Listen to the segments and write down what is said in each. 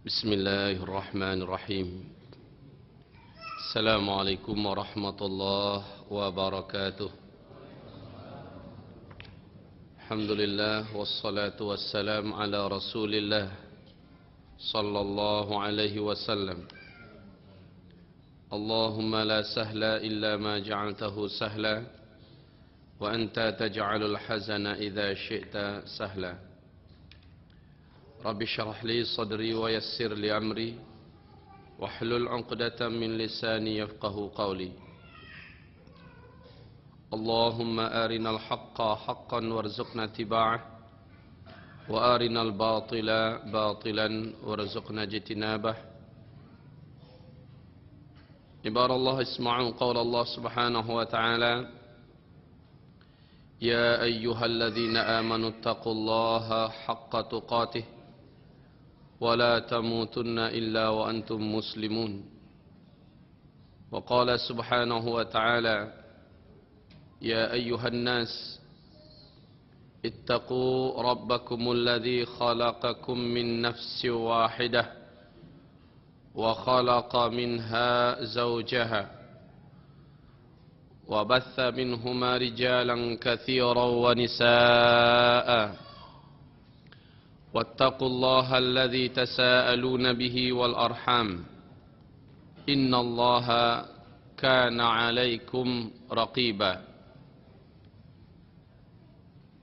بسم الله الرحمن الرحيم. السلام عليكم ورحمة الله وبركاته. الحمد لله والصلاة والسلام على رسول الله صلى الله عليه وسلم. اللهم لا سهل إلا ما جعلته سهلا وأنت تجعل الحزن إذا شئت سهلا. رب اشرح لي صدري ويسر لي أمري واحلل عقدة من لساني يفقه قولي. اللهم أرنا الحق حقا وارزقنا اتباعه وأرنا الباطل باطلا وارزقنا اجتنابه. عباد الله اسمعوا قول الله سبحانه وتعالى: يا أيها الذين آمنوا اتقوا الله حق تقاته ولا تموتن إلا وأنتم مسلمون. وقال سبحانه وتعالى: يا أيها الناس اتقوا ربكم الذي خلقكم من نفس واحدة وخلق منها زوجها وبث منهما رجالا كثيرا ونساء واتقوا الله الذي تساءلون به والأرحام إن الله كان عليكم رقيبا.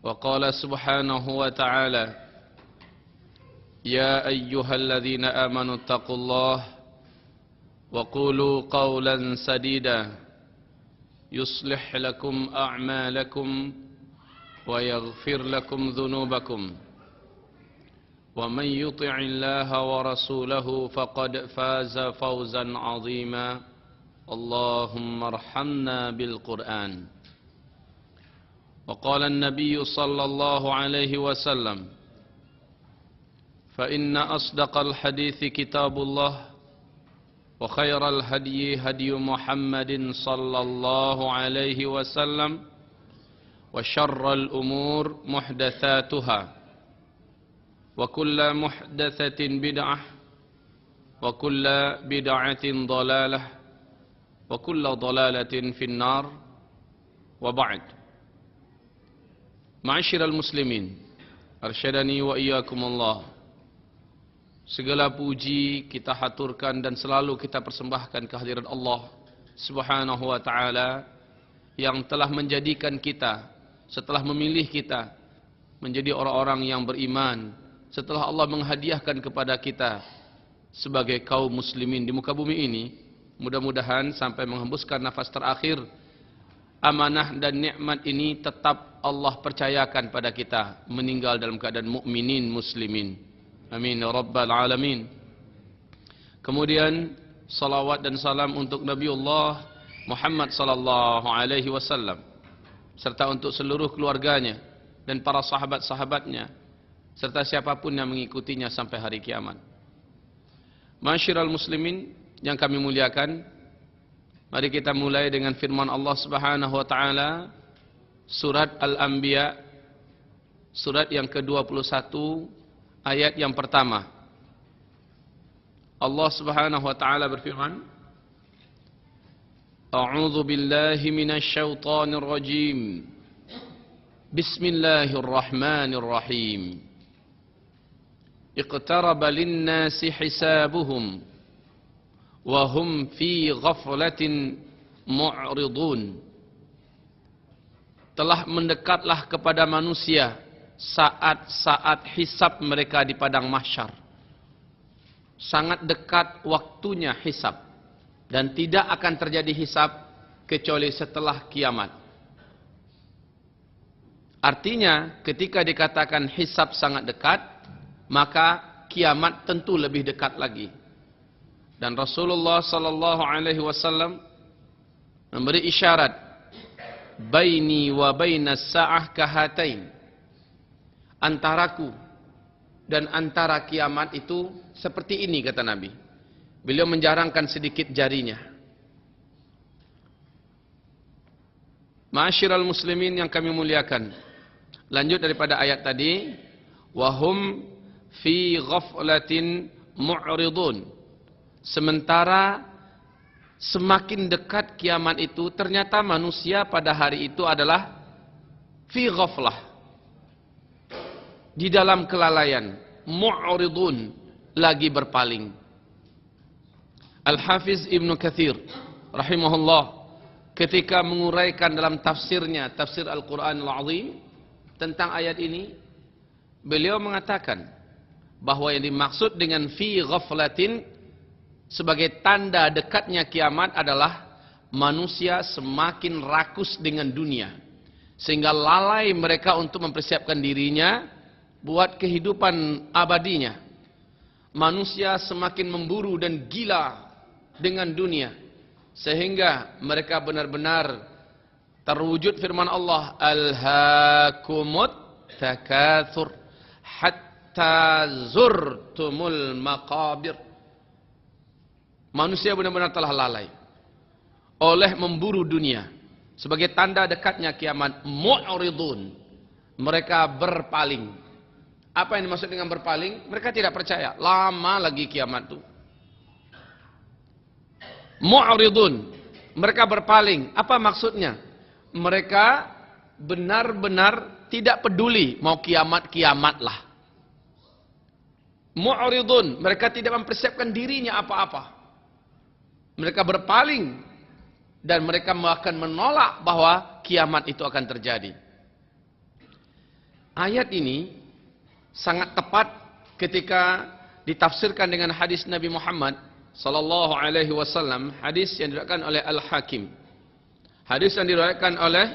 وقال سبحانه وتعالى: يا أيها الذين آمنوا اتقوا الله وقولوا قولا سديدا يصلح لكم أعمالكم ويغفر لكم ذنوبكم ومن يطع الله ورسوله فقد فاز فوزا عظيما. اللهم ارحمنا بالقرآن. وقال النبي صلى الله عليه وسلم: فإن أصدق الحديث كتاب الله وخير الهدي هدي محمد صلى الله عليه وسلم وشر الأمور محدثاتها وكل محدثة بدعة وكل بدعة ضلالة وكل ضلالة في النار. وبعد. Ma'asyiral muslimin, arsyadani wa iyyakumullah. Segala puji kita haturkan dan selalu kita persembahkan kehadirat Allah Subhanahu wa ta'ala yang telah menjadikan kita, setelah memilih kita menjadi orang-orang yang beriman, setelah Allah menghadiahkan kepada kita sebagai kaum muslimin di muka bumi ini. Mudah-mudahan sampai menghembuskan nafas terakhir, amanah dan nikmat ini tetap Allah percayakan pada kita, meninggal dalam keadaan mukminin muslimin. Amin ya rabbal alamin. Kemudian salawat dan salam untuk Nabiullah Muhammad sallallahu alaihi wasallam serta untuk seluruh keluarganya dan para sahabat-sahabatnya serta siapapun yang mengikutinya sampai hari kiamat. Ma'asyiral muslimin yang kami muliakan, mari kita mulai dengan firman Allah Subhanahu wa taala, surat Al-Anbiya, surat yang ke-21, ayat yang pertama. Allah Subhanahu wa taala berfirman: A'udzu billahi minasy syaithanir rajim. Bismillahirrahmanirrahim. Iqtaraba lin-nasi hisabuhum wa hum fi ghaflatin mu'ridun. Telah mendekatlah kepada manusia saat-saat hisab mereka di padang mahsyar. Sangat dekat waktunya hisab dan tidak akan terjadi hisab kecuali setelah kiamat. Artinya ketika dikatakan hisab sangat dekat, maka kiamat tentu lebih dekat lagi. Dan Rasulullah sallallahu alaihi wasallam memberi isyarat, baini wa bainas sa'ah kahatain. Antaraku dan antara kiamat itu seperti ini, kata Nabi. Beliau menjarangkan sedikit jarinya. Ma'asyiral muslimin yang kami muliakan, lanjut daripada ayat tadi, wahum fi ghaflatin mu'ridun. Sementara semakin dekat kiamat itu, ternyata manusia pada hari itu adalah fi ghaflah, di dalam kelalaian, mu'ridun, lagi berpaling. Al-Hafiz Ibnu Katsir rahimahullah ketika menguraikan dalam tafsirnya, tafsir Al-Quran Al-Azim, tentang ayat ini, beliau mengatakan bahwa yang dimaksud dengan fi ghaflatin sebagai tanda dekatnya kiamat adalah manusia semakin rakus dengan dunia, sehingga lalai mereka untuk mempersiapkan dirinya buat kehidupan abadinya. Manusia semakin memburu dan gila dengan dunia, sehingga mereka benar-benar terwujud firman Allah, alhaakumut takatsur hatta zurtumul maqabir. Manusia benar-benar telah lalai oleh memburu dunia. Sebagai tanda dekatnya kiamat, mu'ridun, mereka berpaling. Apa yang dimaksud dengan berpaling? Mereka tidak percaya, lama lagi kiamat itu. Mu'ridun, mereka berpaling. Apa maksudnya? Mereka benar-benar tidak peduli mau kiamat-kiamatlah. Mu'ridun, mereka tidak mempersiapkan dirinya apa-apa. Mereka berpaling dan mereka akan menolak bahwa kiamat itu akan terjadi. Ayat ini sangat tepat ketika ditafsirkan dengan hadis Nabi Muhammad sallallahu alaihi wasallam, hadis yang diriwayatkan oleh Al-Hakim. Hadis yang diriwayatkan oleh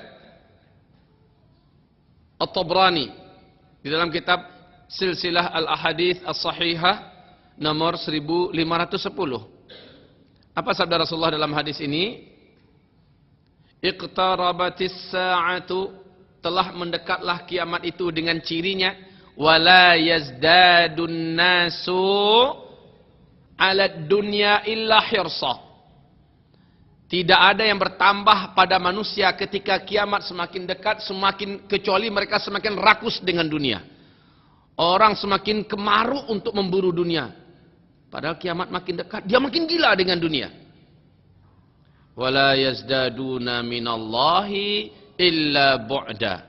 At-Tabrani di dalam kitab Silsilah Al-Ahadits As-Sahihah nomor 1510. Apa sabda Rasulullah dalam hadis ini? Iqtarabatis sa'atu, telah mendekatlah kiamat itu dengan cirinya, wala yazdadun nasu ala dunya illa hirsa. Tidak ada yang bertambah pada manusia ketika kiamat semakin dekat, kecuali mereka semakin rakus dengan dunia. Orang semakin kemaru untuk memburu dunia. Padahal kiamat makin dekat, dia makin gila dengan dunia. Wala yazdaduna minallahi illa bu'da.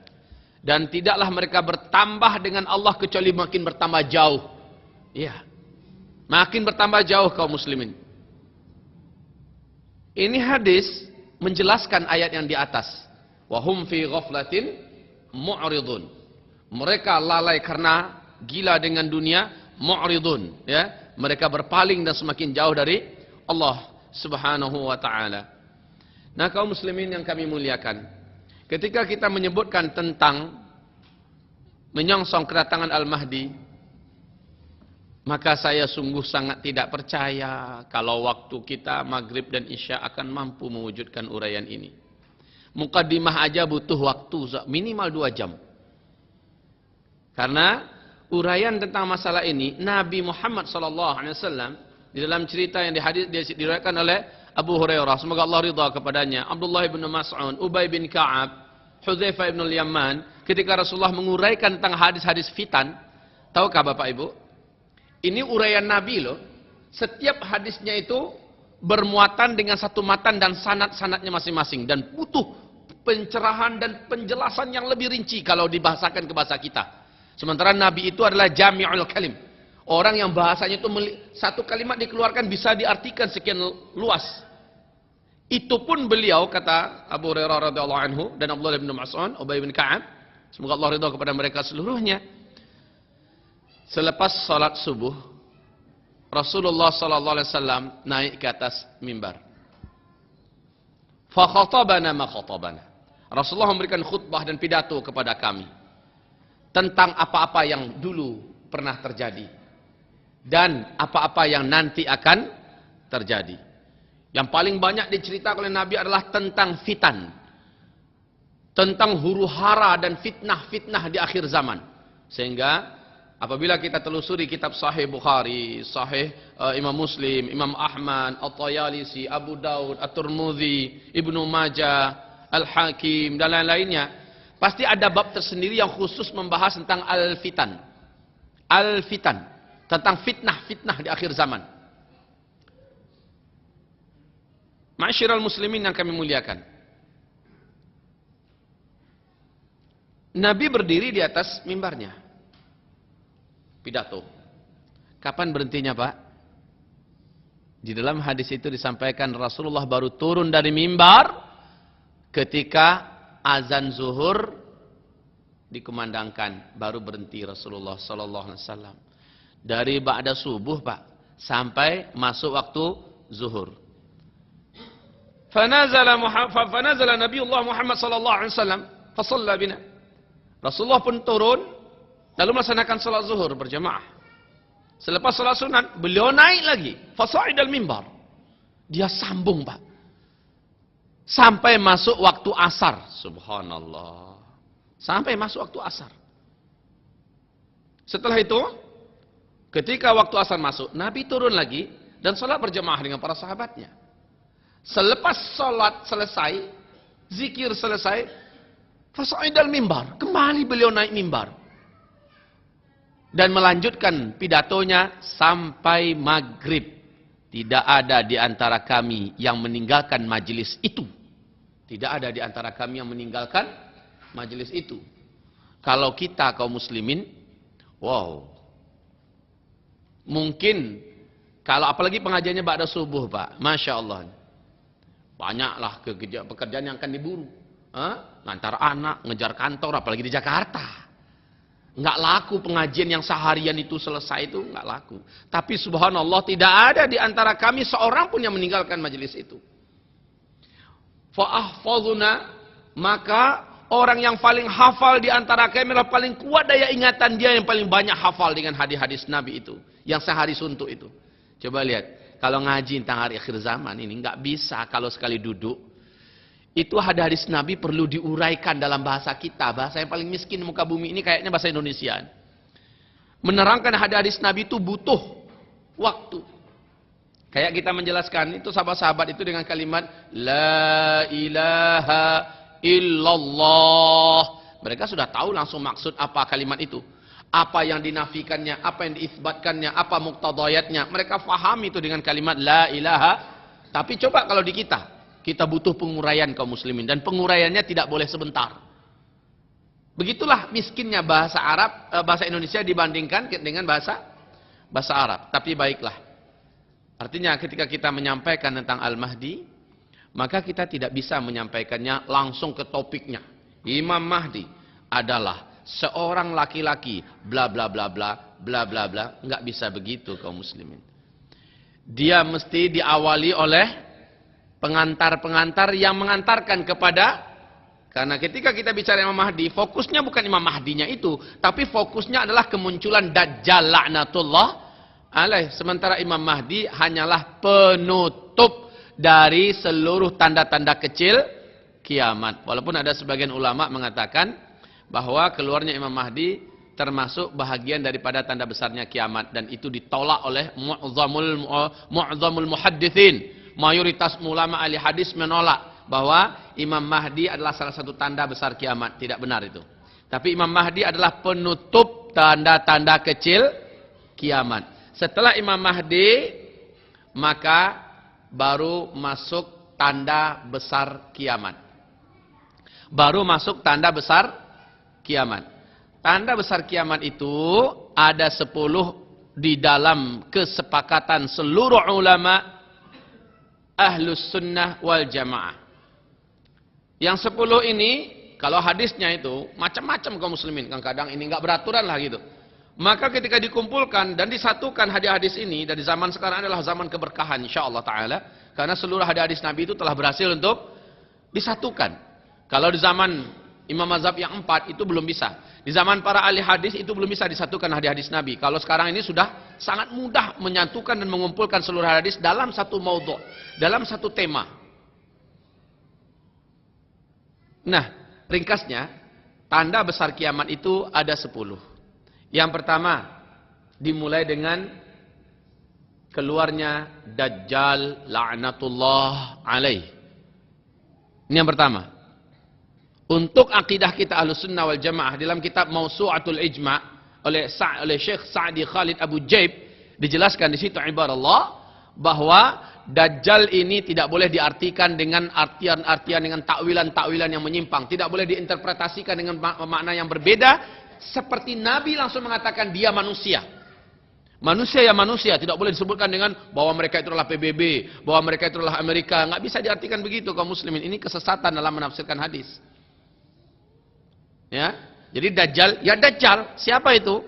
Dan tidaklah mereka bertambah dengan Allah kecuali makin bertambah jauh. Ya. Makin bertambah jauh kaum muslimin. Ini hadis menjelaskan ayat yang di atas. Wa hum fi ghaflatin mu'ridun. Mereka lalai karena gila dengan dunia, mu'ridun, ya. Mereka berpaling dan semakin jauh dari Allah Subhanahu wa taala. Nah, kaum muslimin yang kami muliakan, ketika kita menyebutkan tentang menyongsong kedatangan Al-Mahdi, maka saya sungguh sangat tidak percaya kalau waktu kita maghrib dan isya akan mampu mewujudkan uraian ini. Muqaddimah aja butuh waktu minimal 2 jam. Karena uraian tentang masalah ini Nabi Muhammad SAW di dalam cerita yang diriwayatkan oleh Abu Hurairah, semoga Allah ridha kepadanya, Abdullah bin Mas'ud, Ubay bin Ka'ab, Hudzaifah bin Al-Yaman, ketika Rasulullah menguraikan tentang hadis-hadis fitan, tahukah Bapak Ibu? Ini uraian Nabi loh. Setiap hadisnya itu bermuatan dengan satu matan dan sanad-sanadnya masing-masing, dan butuh pencerahan dan penjelasan yang lebih rinci kalau dibahasakan ke bahasa kita. Sementara Nabi itu adalah jami'ul kalim. Orang yang bahasanya itu satu kalimat dikeluarkan bisa diartikan sekian luas. Itu pun beliau, kata Abu Hurairah radhiyallahu anhu dan Abdullah bin Mas'ud, Ubay bin Ka'ab, semoga Allah ridha kepada mereka seluruhnya. Selepas salat subuh, Rasulullah sallallahu alaihi wasallam naik ke atas mimbar. Fa khatabana ma khatabana. Rasulullah memberikan khutbah dan pidato kepada kami tentang apa-apa yang dulu pernah terjadi dan apa-apa yang nanti akan terjadi. Yang paling banyak diceritakan oleh Nabi adalah tentang fitan, tentang huru-hara dan fitnah-fitnah di akhir zaman. Sehingga apabila kita telusuri kitab Sahih Bukhari, Sahih Imam Muslim, Imam Ahmad, At-Tayalisi, Abu Daud, At-Tirmidzi, Ibnu Majah, Al-Hakim dan lain-lainnya, pasti ada bab tersendiri yang khusus membahas tentang al-fitan. Al-fitan. tentang fitnah-fitnah di akhir zaman. Ma'asyiral muslimin yang kami muliakan. Nabi berdiri di atas mimbarnya. Pidato. Kapan berhentinya, Pak? Di dalam hadis itu disampaikan Rasulullah baru turun dari mimbar ketika azan zuhur dikumandangkan, baru berhenti Rasulullah sallallahu alaihi wasallam. Dari ba'da subuh, Pak, sampai masuk waktu zuhur. Fanazala Nabiullah Muhammad sallallahu alaihi wasallam fa shalla bina. Rasulullah pun turun lalu melaksanakan salat zuhur berjamaah. Selepas salat sunat, beliau naik lagi, fasa'idal mimbar. Dia sambung, Pak. Sampai masuk waktu asar. Subhanallah. Sampai masuk waktu asar. Setelah itu, ketika waktu asar masuk, Nabi turun lagi dan salat berjamaah dengan para sahabatnya. Selepas salat selesai, zikir selesai, fasa'idal mimbar. Kembali beliau naik mimbar. Dan melanjutkan pidatonya sampai maghrib. Tidak ada di antara kami yang meninggalkan majelis itu. Tidak ada di antara kami yang meninggalkan majelis itu. Kalau kita kaum muslimin, wow. Mungkin, kalau apalagi pengajiannya ba'da subuh, Pak. Masya Allah. Banyaklah pekerjaan yang akan diburu. Ngantar anak, ngejar kantor, apalagi di Jakarta. Nggak laku pengajian yang seharian itu selesai itu, nggak laku. Tapi subhanallah tidak ada di antara kami seorang pun yang meninggalkan majelis itu. Fa'ahfazuna, maka orang yang paling hafal di antara kami adalah paling kuat daya ingatan dia yang paling banyak hafal dengan hadis-hadis Nabi itu, yang sehari suntuk itu. Coba lihat, kalau ngaji tentang hari akhir zaman ini nggak bisa kalau sekali duduk. Itu hadis Nabi perlu diuraikan dalam bahasa kita. Bahasa yang paling miskin muka bumi ini kayaknya bahasa Indonesia. Menerangkan hadis Nabi itu butuh waktu. Kayak kita menjelaskan, itu sahabat-sahabat itu dengan kalimat La ilaha illallah. Mereka sudah tahu langsung maksud apa kalimat itu. Apa yang dinafikannya, apa yang diisbatkannya, apa muktadayatnya. Mereka faham itu dengan kalimat La ilaha. Tapi coba kalau di kita butuh penguraian kaum muslimin. Dan penguraiannya tidak boleh sebentar. Begitulah miskinnya bahasa Arab, bahasa Indonesia dibandingkan dengan bahasa Arab. Tapi baiklah. Artinya ketika kita menyampaikan tentang Al-Mahdi, maka kita tidak bisa menyampaikannya langsung ke topiknya. Imam Mahdi adalah seorang laki-laki, bla bla bla bla, bla bla bla. Nggak bisa begitu kaum muslimin. Dia mesti diawali oleh pengantar-pengantar yang mengantarkan kepada, karena ketika kita bicara Imam Mahdi, fokusnya bukan Imam Mahdinya itu, tapi fokusnya adalah kemunculan Dajjal laknatullah alaih. Sementara Imam Mahdi hanyalah penutup dari seluruh tanda-tanda kecil kiamat. Walaupun ada sebagian ulama mengatakan bahwa keluarnya Imam Mahdi termasuk bahagian daripada tanda besarnya kiamat, dan itu ditolak oleh mu'zamul muhaddithin. Mayoritas ulama ahli hadis menolak bahwa Imam Mahdi adalah salah satu tanda besar kiamat. Tidak benar itu. Tapi Imam Mahdi adalah penutup tanda-tanda kecil kiamat. Setelah Imam Mahdi, maka baru masuk tanda besar kiamat. Baru masuk tanda besar kiamat. Tanda besar kiamat itu ada 10 di dalam kesepakatan seluruh ulama Ahlus Sunnah wal Jamaah. Yang 10 ini, kalau hadisnya itu macam-macam kaum muslimin, kadang ini enggak beraturan lah gitu. Maka ketika dikumpulkan dan disatukan hadis-hadis ini, dari zaman sekarang adalah zaman keberkahan insyaallah taala, karena seluruh hadis Nabi itu telah berhasil untuk disatukan. Kalau di zaman Imam Mazhab yang 4 itu belum bisa. Di zaman para ahli hadis itu belum bisa disatukan hadis-hadis Nabi. Kalau sekarang ini sudah sangat mudah menyatukan dan mengumpulkan seluruh hadis dalam satu maudhu', dalam satu tema. Nah, ringkasnya, tanda besar kiamat itu ada 10. Yang pertama, dimulai dengan keluarnya Dajjal la'natullah alaih. Ini yang pertama. Untuk akidah kita Ahlus Sunnah wal Jamaah dalam kitab Mausu'atul Ijma' oleh Syekh Sa'di Khalid Abu Jaib, dijelaskan di situ ibarat Allah bahwa Dajjal ini tidak boleh diartikan dengan artian-artian dengan takwilan-takwilan yang menyimpang, tidak boleh diinterpretasikan dengan makna yang berbeda, seperti Nabi langsung mengatakan dia manusia. Manusia ya manusia, tidak boleh disebutkan dengan bahwa mereka itu adalah PBB, bahwa mereka itu adalah Amerika. Nggak bisa diartikan begitu kaum muslimin. Ini kesesatan dalam menafsirkan hadis. Ya, jadi Dajjal, ya Dajjal, siapa itu?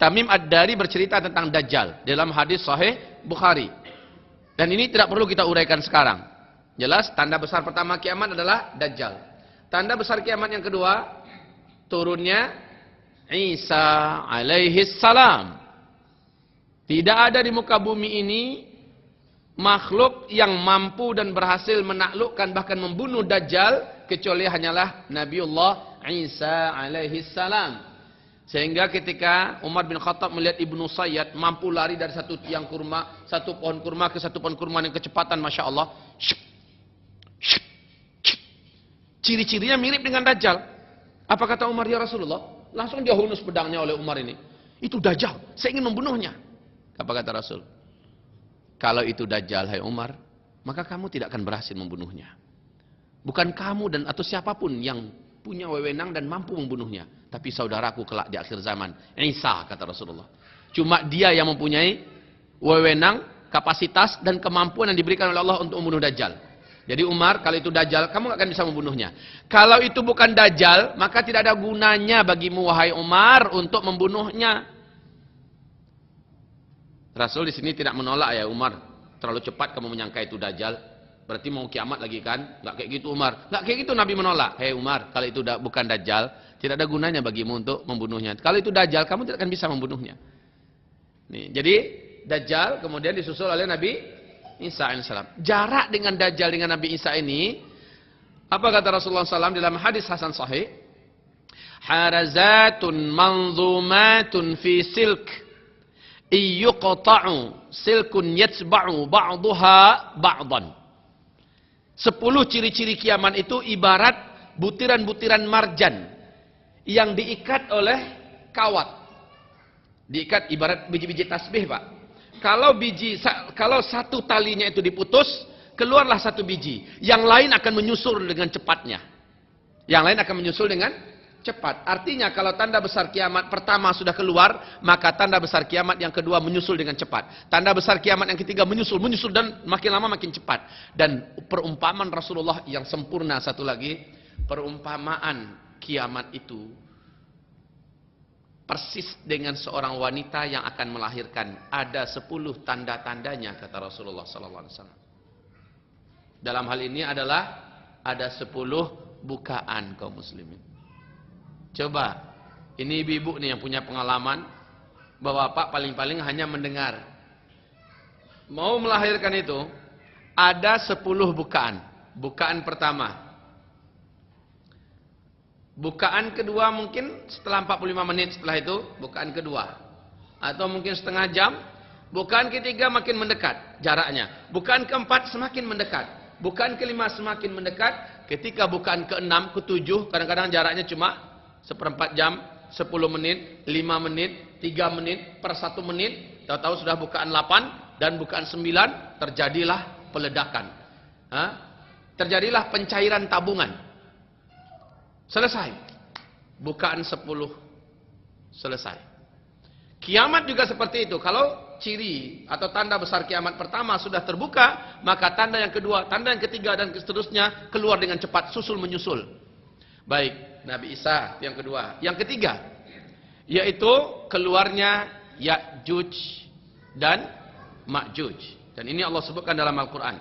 Tamim Ad-Dari bercerita tentang Dajjal dalam hadis Sahih Bukhari. Dan ini tidak perlu kita uraikan sekarang. Jelas, tanda besar pertama kiamat adalah Dajjal. Tanda besar kiamat yang kedua, turunnya Isa alaihi salam. Tidak ada di muka bumi ini makhluk yang mampu dan berhasil menaklukkan bahkan membunuh Dajjal kecuali hanyalah Nabiullah Isa alaihi salam. Sehingga ketika Umar bin Khattab melihat Ibnu Sayyad mampu lari dari satu tiang kurma, satu pohon kurma ke satu pohon kurma dengan kecepatan Masya Allah. Ciri-cirinya mirip dengan Dajjal. Apa kata Umar, ya Rasulullah? Langsung dia hunus pedangnya oleh Umar ini. Itu Dajjal, saya ingin membunuhnya. Apa kata Rasul? Kalau itu Dajjal, hai Umar, maka kamu tidak akan berhasil membunuhnya. Bukan kamu dan atau siapapun yang punya wewenang dan mampu membunuhnya, tapi saudaraku kelak di akhir zaman, Isa, kata Rasulullah. Cuma dia yang mempunyai wewenang, kapasitas dan kemampuan yang diberikan oleh Allah untuk membunuh Dajjal. Jadi Umar, kalau itu Dajjal, kamu nggak akan bisa membunuhnya. Kalau itu bukan Dajjal, maka tidak ada gunanya bagimu wahai Umar untuk membunuhnya. Rasul di sini tidak menolak, ya Umar, terlalu cepat kamu menyangka itu Dajjal. Berarti mau kiamat lagi kan? Nggak kayak gitu Umar. Nggak kayak gitu Nabi menolak. Hei Umar, kalau itu bukan Dajjal, tidak ada gunanya bagimu untuk membunuhnya. Kalau itu Dajjal, kamu tidak akan bisa membunuhnya. Nih, jadi Dajjal kemudian disusul oleh Nabi Isa AS. Jarak dengan Dajjal dengan Nabi Isa ini, apa kata Rasulullah SAW dalam hadis Hasan Sahih? Harazatun manzumatun fi silk, iyuqta'u silkun yatsba'u ba'duha ba'dan. 10 ciri-ciri kiamat itu ibarat butiran-butiran marjan yang diikat oleh kawat. Diikat ibarat biji-biji tasbih, Pak. Kalau satu talinya itu diputus, keluarlah satu biji. Yang lain akan menyusul dengan cepatnya. Yang lain akan menyusul dengan cepat. Artinya kalau tanda besar kiamat pertama sudah keluar, maka tanda besar kiamat yang kedua menyusul dengan cepat. Tanda besar kiamat yang ketiga menyusul dan makin lama makin cepat. Dan perumpamaan Rasulullah yang sempurna satu lagi, perumpamaan kiamat itu persis dengan seorang wanita yang akan melahirkan. Ada 10 tanda-tandanya kata Rasulullah SAW. Dalam hal ini adalah ada 10 bukaan kaum muslimin. Coba, ini ibu-ibu nih yang punya pengalaman, bapak paling-paling hanya mendengar. Mau melahirkan itu, ada 10 bukaan. Bukaan pertama. Bukaan kedua mungkin setelah 45 menit setelah itu, bukaan kedua. Atau mungkin setengah jam. Bukaan ketiga makin mendekat jaraknya. Bukaan keempat semakin mendekat. Bukaan kelima semakin mendekat. Ketika bukaan keenam, ketujuh, kadang-kadang jaraknya cuma seperempat jam, 10 menit, 5 menit, 3 menit, per 1 menit, tahu-tahu sudah bukaan 8 dan bukaan 9, terjadilah peledakan. Terjadilah pencairan tabungan. Selesai. Bukaan 10 selesai. Kiamat juga seperti itu. Kalau ciri atau tanda besar kiamat pertama sudah terbuka, maka tanda yang kedua, tanda yang ketiga dan seterusnya keluar dengan cepat, susul menyusul. Baik. Nabi Isa yang kedua. Yang ketiga, yaitu keluarnya Ya'juj dan Ma'juj. Dan ini Allah sebutkan dalam Al-Quran.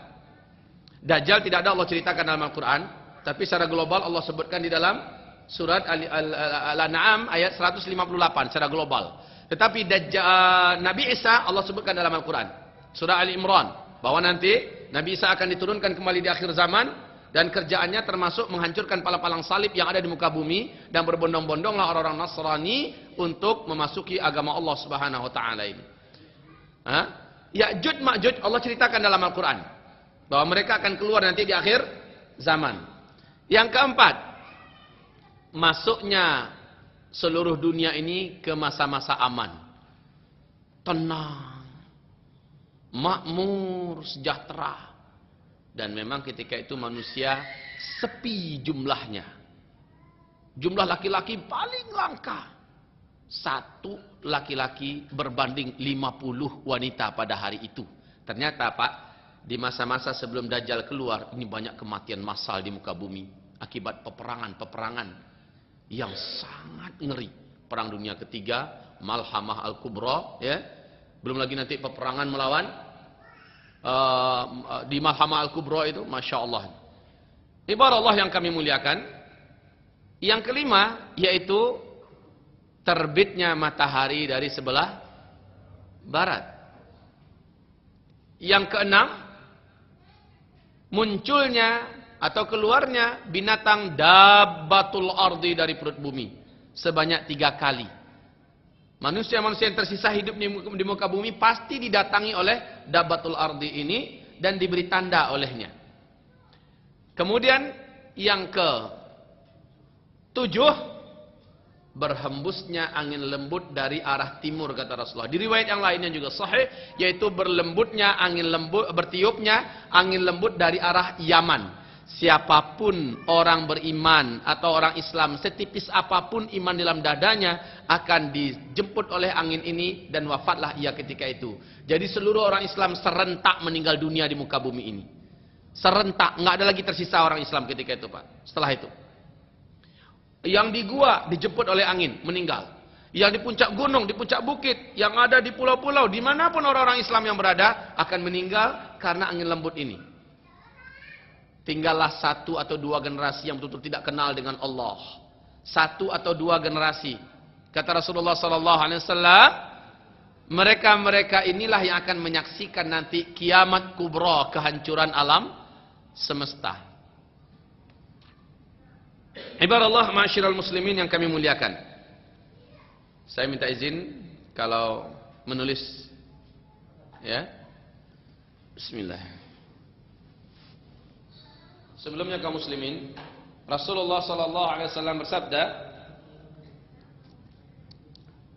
Dajjal tidak ada Allah ceritakan dalam Al-Quran, tapi secara global Allah sebutkan di dalam surat Al-An'am ayat 158 secara global. Tetapi Nabi Isa Allah sebutkan dalam Al-Quran. Surah Ali Imran, bahwa nanti Nabi Isa akan diturunkan kembali di akhir zaman. Dan kerjaannya termasuk menghancurkan palang-palang salib yang ada di muka bumi. Dan berbondong-bondonglah orang-orang Nasrani untuk memasuki agama Allah Subhanahu Wa Taala ini. Ya'juj Ma'juj Allah ceritakan dalam Al-Quran. Bahwa mereka akan keluar nanti di akhir zaman. Yang keempat, masuknya seluruh dunia ini ke masa-masa aman. Tenang, makmur, sejahtera. Dan memang ketika itu manusia sepi jumlahnya. Jumlah laki-laki paling langka. 1 laki-laki berbanding 50 wanita pada hari itu. Ternyata Pak, di masa-masa sebelum Dajjal keluar, ini banyak kematian massal di muka bumi. Akibat peperangan yang sangat ngeri. Perang Dunia Ketiga, Malhamah Al-Kubra, ya. Belum lagi nanti peperangan melawan di Malhamah Al-Kubra itu, Masya Allah. Ibarat Allah yang kami muliakan. Yang kelima, yaitu terbitnya matahari dari sebelah barat. Yang keenam, munculnya atau keluarnya binatang dabbatul ardi dari perut bumi sebanyak 3 kali. Manusia-manusia yang tersisa hidup di muka bumi pasti didatangi oleh dabbatul ardi ini dan diberi tanda olehnya. Kemudian yang ke-7, berhembusnya angin lembut dari arah timur, kata Rasulullah. Di riwayat yang lainnya juga sahih, yaitu bertiupnya angin lembut dari arah Yaman. Siapapun orang beriman atau orang Islam, setipis apapun iman dalam dadanya, akan dijemput oleh angin ini dan wafatlah ia ketika itu. Jadi seluruh orang Islam serentak meninggal dunia di muka bumi ini. Serentak, nggak ada lagi tersisa orang Islam ketika itu, Pak. Setelah itu, yang di gua dijemput oleh angin, meninggal. Yang di puncak gunung, di puncak bukit, yang ada di pulau-pulau, dimanapun orang-orang Islam yang berada, akan meninggal karena angin lembut ini. Tinggallah 1 atau 2 generasi yang betul-betul tidak kenal dengan Allah. 1 atau 2 generasi. Kata Rasulullah SAW, mereka-mereka inilah yang akan menyaksikan nanti kiamat kubra, kehancuran alam semesta. Ibarat Allah, ma'asyiral muslimin yang kami muliakan. Saya minta izin kalau menulis, ya. Bismillah. Sebelumnya kaum muslimin, Rasulullah SAW bersabda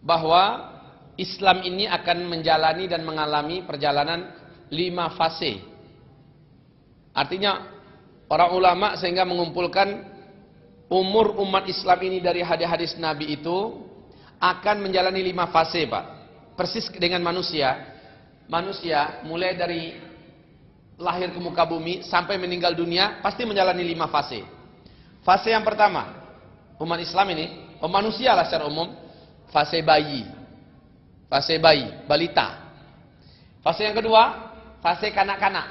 bahwa Islam ini akan menjalani dan mengalami perjalanan 5 fase. Artinya para ulama sehingga mengumpulkan umur umat Islam ini dari hadis-hadis Nabi itu akan menjalani 5 fase, Pak. Persis dengan manusia. Manusia mulai dari lahir ke muka bumi sampai meninggal dunia pasti menjalani 5 fase. Fase yang pertama, umat Islam ini, manusia lah secara umum, fase bayi. Fase bayi, balita. Fase yang kedua, fase kanak-kanak.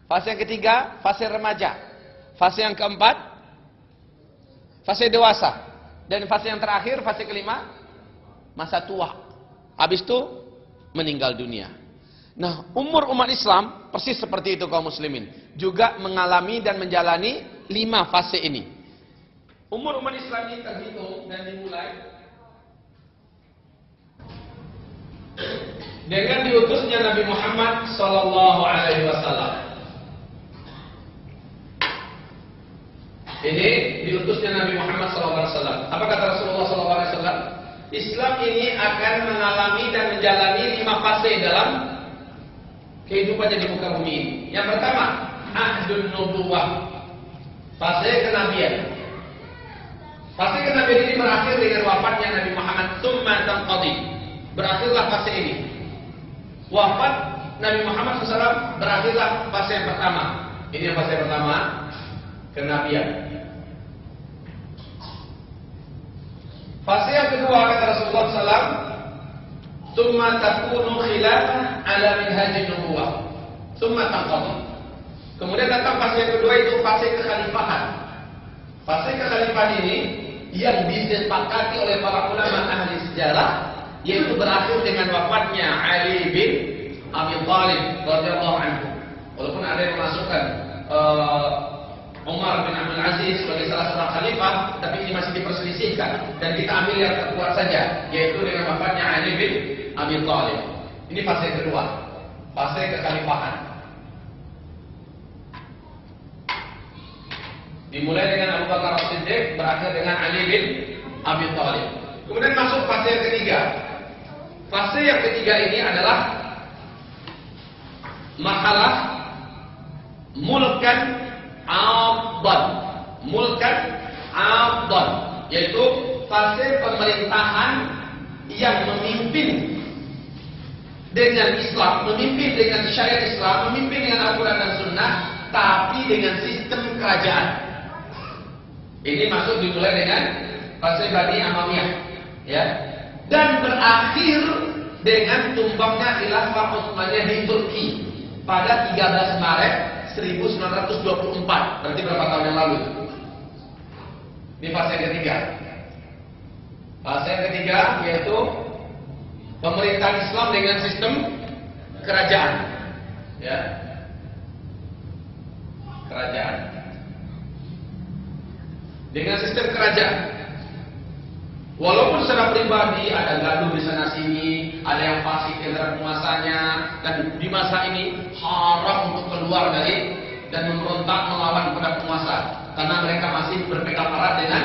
Fase yang ketiga, fase remaja. Fase yang keempat, fase dewasa. Dan fase yang terakhir, fase kelima, masa tua. Habis itu meninggal dunia. Nah, umur umat Islam persis seperti itu kaum muslimin. Juga mengalami dan menjalani 5 fase ini. Umur umat Islam ini terhitung dan dimulai dengan diutusnya Nabi Muhammad SAW. Ini diutusnya Nabi Muhammad SAW. Apa kata Rasulullah SAW? Islam ini akan mengalami dan menjalani 5 fase dalam kehidupannya di muka bumi ini. Yang pertama, ahdun nubuwah, fase kenabian. Fase kenabian ini berakhir dengan wafatnya Nabi Muhammad. Tsumma tanqadi, berakhirlah fase ini. Wafat Nabi Muhammad SAW, berakhirlah fase yang pertama. Ini yang fase pertama, kenabian. Fase yang kedua kata Rasulullah SAW, Tsumma takunu khilafah ala minhajin nubuwah. Tsumma tanqadi. Kemudian datang fase yang kedua, itu fase kekhalifahan. Fase kekhalifahan ini yang disepakati oleh para ulama ahli sejarah, yaitu berakhir dengan wafatnya Ali bin Abi Thalib radhiyallahu anhu. Walaupun ada yang memasukkan Umar bin Abdul Aziz sebagai salah seorang khalifah, tapi ini masih diperselisihkan dan kita ambil yang terkuat saja, yaitu dengan wafatnya Ali bin Abi Thalib. Ini fase kedua, fase kekhalifahan. Dimulai dengan Abu Bakar As-Siddiq, berakhir dengan Ali bin Abi Thalib. Kemudian masuk fase yang ketiga. Fase yang ketiga ini adalah masalah mulkan abdan. Mulkan abdan, yaitu fase pemerintahan yang memimpin dengan Islam, memimpin dengan syariat Islam, memimpin dengan Al-Quran dan Sunnah, tapi dengan sistem kerajaan. Ini masuk dimulai dengan fase Bani Amawiyah, ya, dan berakhir dengan tumbangnya Khilafah Utsmaniyah di Turki pada 13 Maret 1924. Berarti berapa tahun yang lalu? Ini fase yang ketiga. Fase yang ketiga yaitu pemerintahan Islam dengan sistem kerajaan, ya, kerajaan dengan sistem kerajaan. Walaupun secara pribadi ada gaduh di sana sini, ada yang fasik di antara penguasanya, dan di masa ini haram untuk keluar dari dan memberontak melawan kepada penguasa, karena mereka masih berpegang erat dengan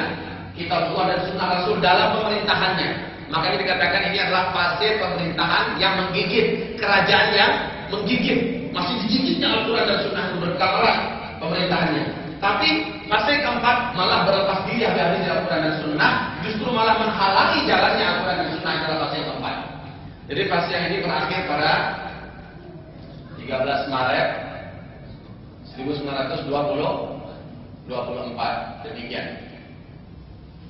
Kitabullah dan Sunnah Rasul dalam pemerintahannya. Makanya dikatakan ini adalah fase pemerintahan yang menggigit, kerajaan yang menggigit, masih digigitnya Al-Quran dan Sunnah, berpegang erat pemerintahannya. Tapi fase keempat malah berlepas diri dari Al-Quran dan Sunnah, justru malah menghalangi jalannya Al-Quran dan Sunnah. Adalah fase yang keempat. Jadi fase yang ini berakhir pada 13 Maret 1924. Demikian.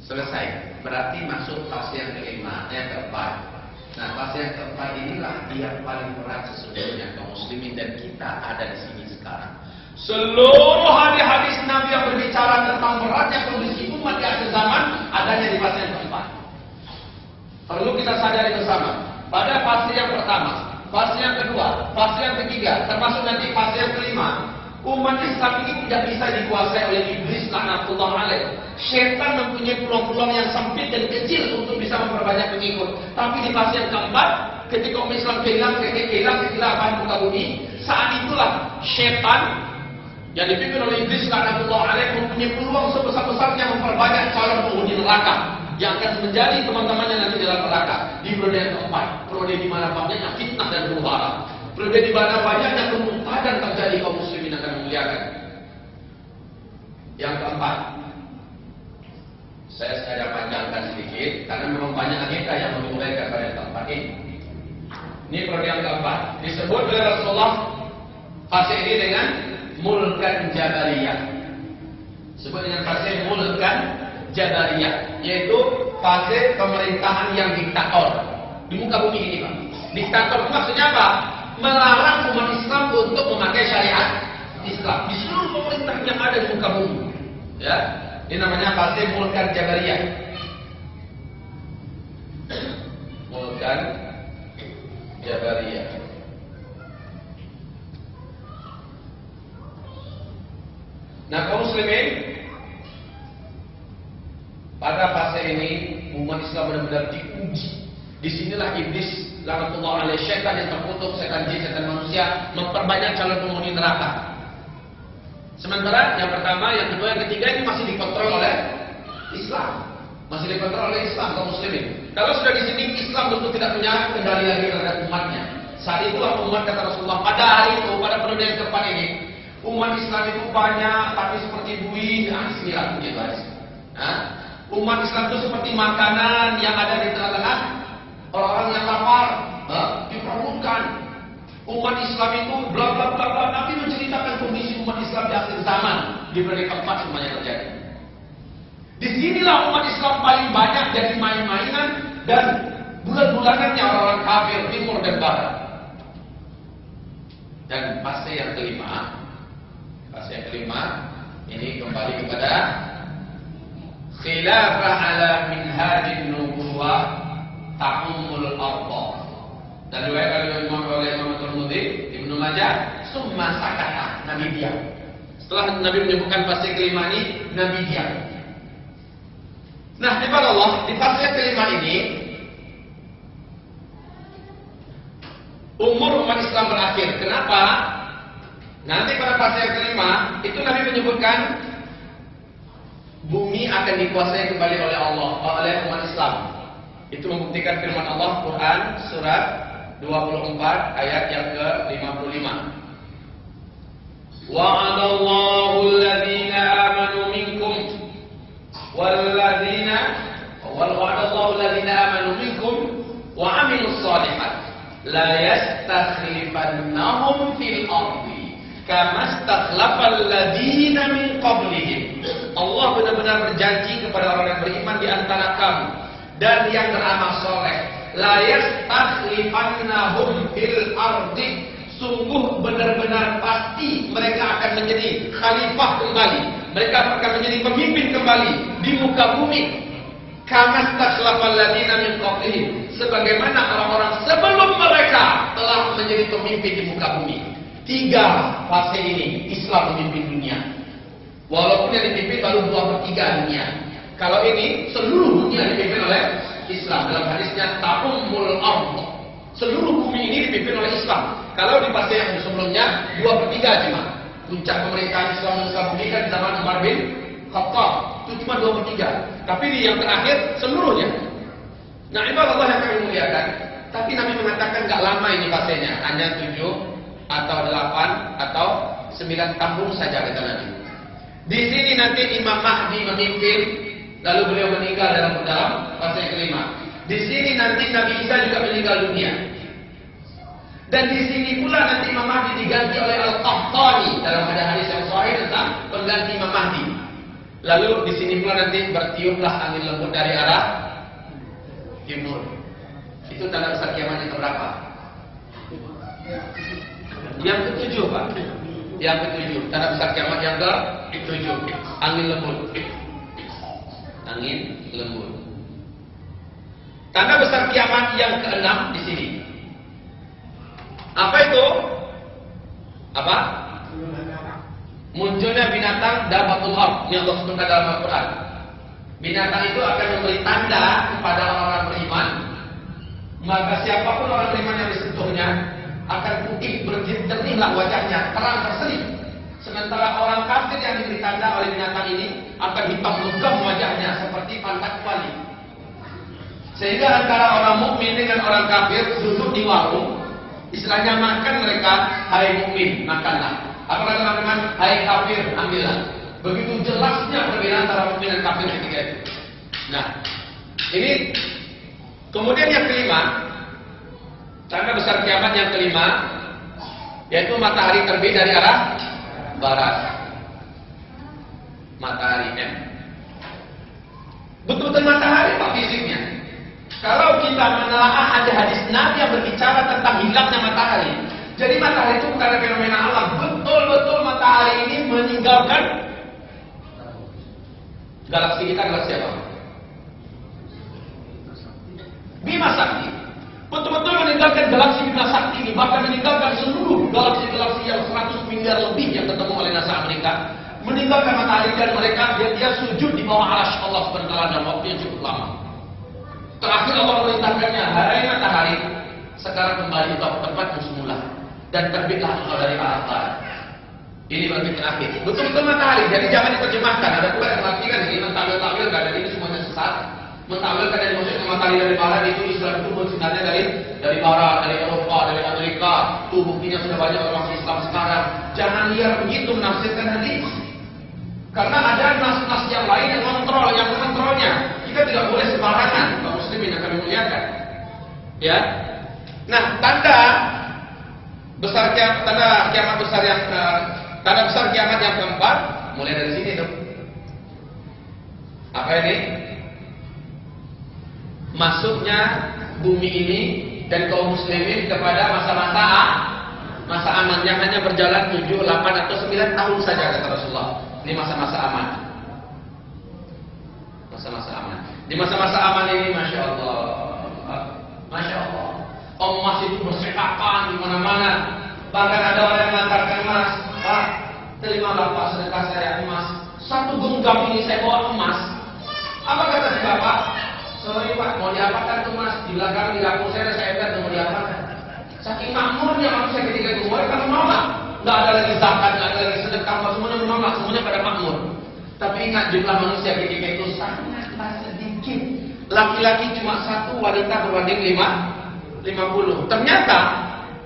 Selesai. Berarti masuk fase yang kelima, yang keempat. Nah, fase yang keempat inilah yang paling berat sesungguhnya kaum muslimin, dan kita ada di sini sekarang. Seluruh hadis-hadis Nabi yang berbicara tentang beratnya kondisi umat di akhir zaman adanya di fase yang keempat. Perlu kita sadari bersama. Pada fase yang pertama, fase yang kedua, fase yang ketiga, termasuk nanti fase yang kelima, umat Islam ini tidak bisa dikuasai oleh iblis laknatullah alaih. Syaitan mempunyai peluang-peluang yang sempit dan kecil untuk bisa memperbanyak pengikut. Tapi di fase yang keempat, ketika umat Islam kehilangan kekhilafan muka bumi, saat itulah syaitan yang dipimpin oleh iblis laknatullah alaih mempunyai peluang sebesar-besarnya memperbanyak calon penghuni neraka yang akan menjadi teman-temannya nanti dalam neraka. Di periode yang keempat, periode di mana banyaknya fitnah dan huru-hara, periode di mana banyaknya kemurtadan terjadi, kaum muslimin akan memuliakan. Yang keempat, saya sengaja panjangkan sedikit karena memang banyak agenda yang memulaikan pada yang keempat ini. Ini periode yang keempat disebut oleh Rasulullah fase ini dengan mulkan jabariyah. Sebut dengan fase mulkan jabariyah, yaitu fase pemerintahan yang diktator di muka bumi ini, Pak. Diktator itu maksudnya apa? Melarang umat Islam untuk memakai syariat Islam di seluruh pemerintahan yang ada di muka bumi. Ya, ini namanya fase mulkan jabariyah. Mulkan jabariyah. Nah, kaum muslimin, pada fase ini umat Islam benar-benar diuji. Disinilah iblis laknatullah alaih, syaitan yang terkutuk, setan jin, setan manusia, memperbanyak calon penghuni neraka. Sementara yang pertama, yang kedua, yang ketiga ini masih dikontrol oleh Islam, masih dikontrol oleh Islam, kaum muslimin. Kalau sudah di sini Islam tentu tidak punya kendali lagi terhadap umatnya. Saat itulah umat, kata Rasulullah, pada hari itu, pada periode yang keempat ini, umat Islam itu banyak, tapi seperti buih, bismillah begitu aja. Umat Islam itu seperti makanan yang ada di tengah-tengah orang-orang yang lapar, diperbutkan. Umat Islam itu bla bla bla bla. Nabi menceritakan kondisi umat Islam di akhir zaman di periode keempat semuanya terjadi. Disinilah umat Islam paling banyak jadi main-mainan dan bulan-bulanannya orang-orang kafir timur dan barat. Dan fase yang kelima, ini kembali kepada khilafah ala minhajin nubuwah ta'ummul arda. Dan riwayat oleh Imam Tirmidzi, Ibnu Majah, summa sakata, Nabi diam. Setelah Nabi menyebutkan fase kelima ini, Nabi diam. Nah, Allah, di fase kelima ini umur umat Islam berakhir. Kenapa? Nanti pada fase yang kelima itu Nabi menyebutkan bumi akan dikuasai kembali oleh Allah, oleh umat Islam. Itu membuktikan firman Allah Quran surat 24 ayat yang ke-55. Wa'adallahu alladhina amanu minkum wa 'amilus shalihat la yastakhlifannahum fil ardi kama stakhlafal ladzina min qablihim. Allah benar-benar berjanji kepada orang yang beriman di antara kamu dan yang beramal soleh, la yastakhlifannahum fil ardi, sungguh benar-benar pasti mereka akan menjadi khalifah kembali, mereka akan menjadi pemimpin kembali di muka bumi. Kama stakhlafal ladzina min qablihim, sebagaimana orang-orang sebelum mereka telah menjadi pemimpin di muka bumi. 3 fase ini Islam memimpin dunia. Walaupun yang dipimpin baru 2/3 dunia. Kalau ini seluruh dunia dipimpin oleh Islam. Dalam hadisnya ta'ummul ardh, seluruh bumi ini dipimpin oleh Islam. Kalau di fase yang sebelumnya 2/3 cuma. Puncak pemerintahan Islam di bumi kan di zaman Umar bin Khattab, itu cuma 2/3. Tapi di yang terakhir seluruhnya. Nah, ibadah Allah yang kami muliakan. Tapi Nabi mengatakan nggak lama ini fasenya, hanya 7 atau 8 atau 9 tahun saja kata Nabi. Di sini nanti Imam Mahdi memimpin, lalu beliau meninggal dalam fase kelima. Di sini nanti Nabi Isa juga meninggal dunia. Dan di sini pula nanti Imam Mahdi diganti oleh Al-Qahtani dalam hadis yang sahih tentang pengganti Imam Mahdi. Lalu di sini pula nanti bertiuplah angin lembut dari arah timur. Itu tanda besar kiamat yang keberapa? Yang ke-7, Pak. Yang ke-7, tanda besar kiamat yang ke-7. Angin lembut. Angin lembut. Tanda besar kiamat yang ke-6 di sini. Apa itu? Apa? Munculnya binatang dabatul ardh. Ini Allah sebutkan dalam Al-Quran. Binatang itu akan memberi tanda kepada orang-orang beriman. Maka siapapun orang beriman yang disentuhnya akan putih bernilai wajahnya, terang berseri. Sementara orang kafir yang diberi tanda oleh binatang ini akan hitam legam wajahnya seperti pantat kuali. Sehingga antara orang mukmin dengan orang kafir duduk di warung, istilahnya makan mereka, hai mukmin makanlah. Apa kata teman-teman? Hai kafir ambillah. Begitu jelasnya perbedaan antara mukmin dan kafir ketika itu. Nah, ini kemudian yang kelima. Tanda besar kiamat yang kelima, yaitu matahari terbit dari arah barat. Matahari M. Betul-betul matahari Pak fisiknya. Kalau kita menelaah ada hadis Nabi yang berbicara tentang hilangnya matahari. Jadi matahari itu bukan fenomena alam. Betul-betul matahari ini meninggalkan galaksi kita, galaksi apa? Bima Sakti. Betul-betul meninggalkan galaksi Bima Sakti ini, bahkan meninggalkan seluruh galaksi-galaksi yang 100 miliar lebih yang ketemu oleh NASA Amerika, meninggalkan matahari dan mereka dia sujud di bawah arsy Allah SWT dalam waktu yang cukup lama. Terakhir Allah memerintahkannya, hai matahari, sekarang kembali ke tempatmu semula dan terbitlah engkau dari arah barat. Ini bagian terakhir. Betul-betul matahari, jadi jangan diterjemahkan. Ada pula yang mengatakan ini mentakwil-takwil, nggak ada, ini semuanya sesat. Mentakwilkan yang maksudnya matahari dari barat itu Islam itu sebenarnya dari barat, dari Eropa, dari Amerika. Tuh buktinya sudah banyak orang Islam sekarang. Jangan liar begitu menafsirkan hadis. Karena ada nas-nas yang lain yang mengontrolnya. Kita tidak boleh sembarangan. Kaum muslimin akan memuliakan. Ya. Nah, tanda kiamat besar yang keempat mulai dari sini tuh. Apa ini? Masuknya bumi ini dan kaum muslimin kepada masa aman yang hanya berjalan 7, 8 atau 9 tahun saja kata Rasulullah. Ini masa-masa aman. Masa-masa aman. Di masa-masa aman ini Masya Allah emas itu berserakan di mana-mana. Bahkan ada orang yang mengatakan emas, Pak, terimalah Pak sedekah saya emas. 1 genggam ini saya bawa emas. Apa kata si Bapak? Sorry Pak, mau diapakan tuh Mas? Di belakang di dapur saya lihat mau diapakan. Saking makmurnya manusia ketika itu, mereka menolak. Nggak ada lagi zakat, nggak ada lagi sedekah, semuanya menolak, semuanya pada makmur. Tapi ingat jumlah manusia ketika itu sangatlah sedikit. laki-laki cuma 1, wanita berbanding 50. Ternyata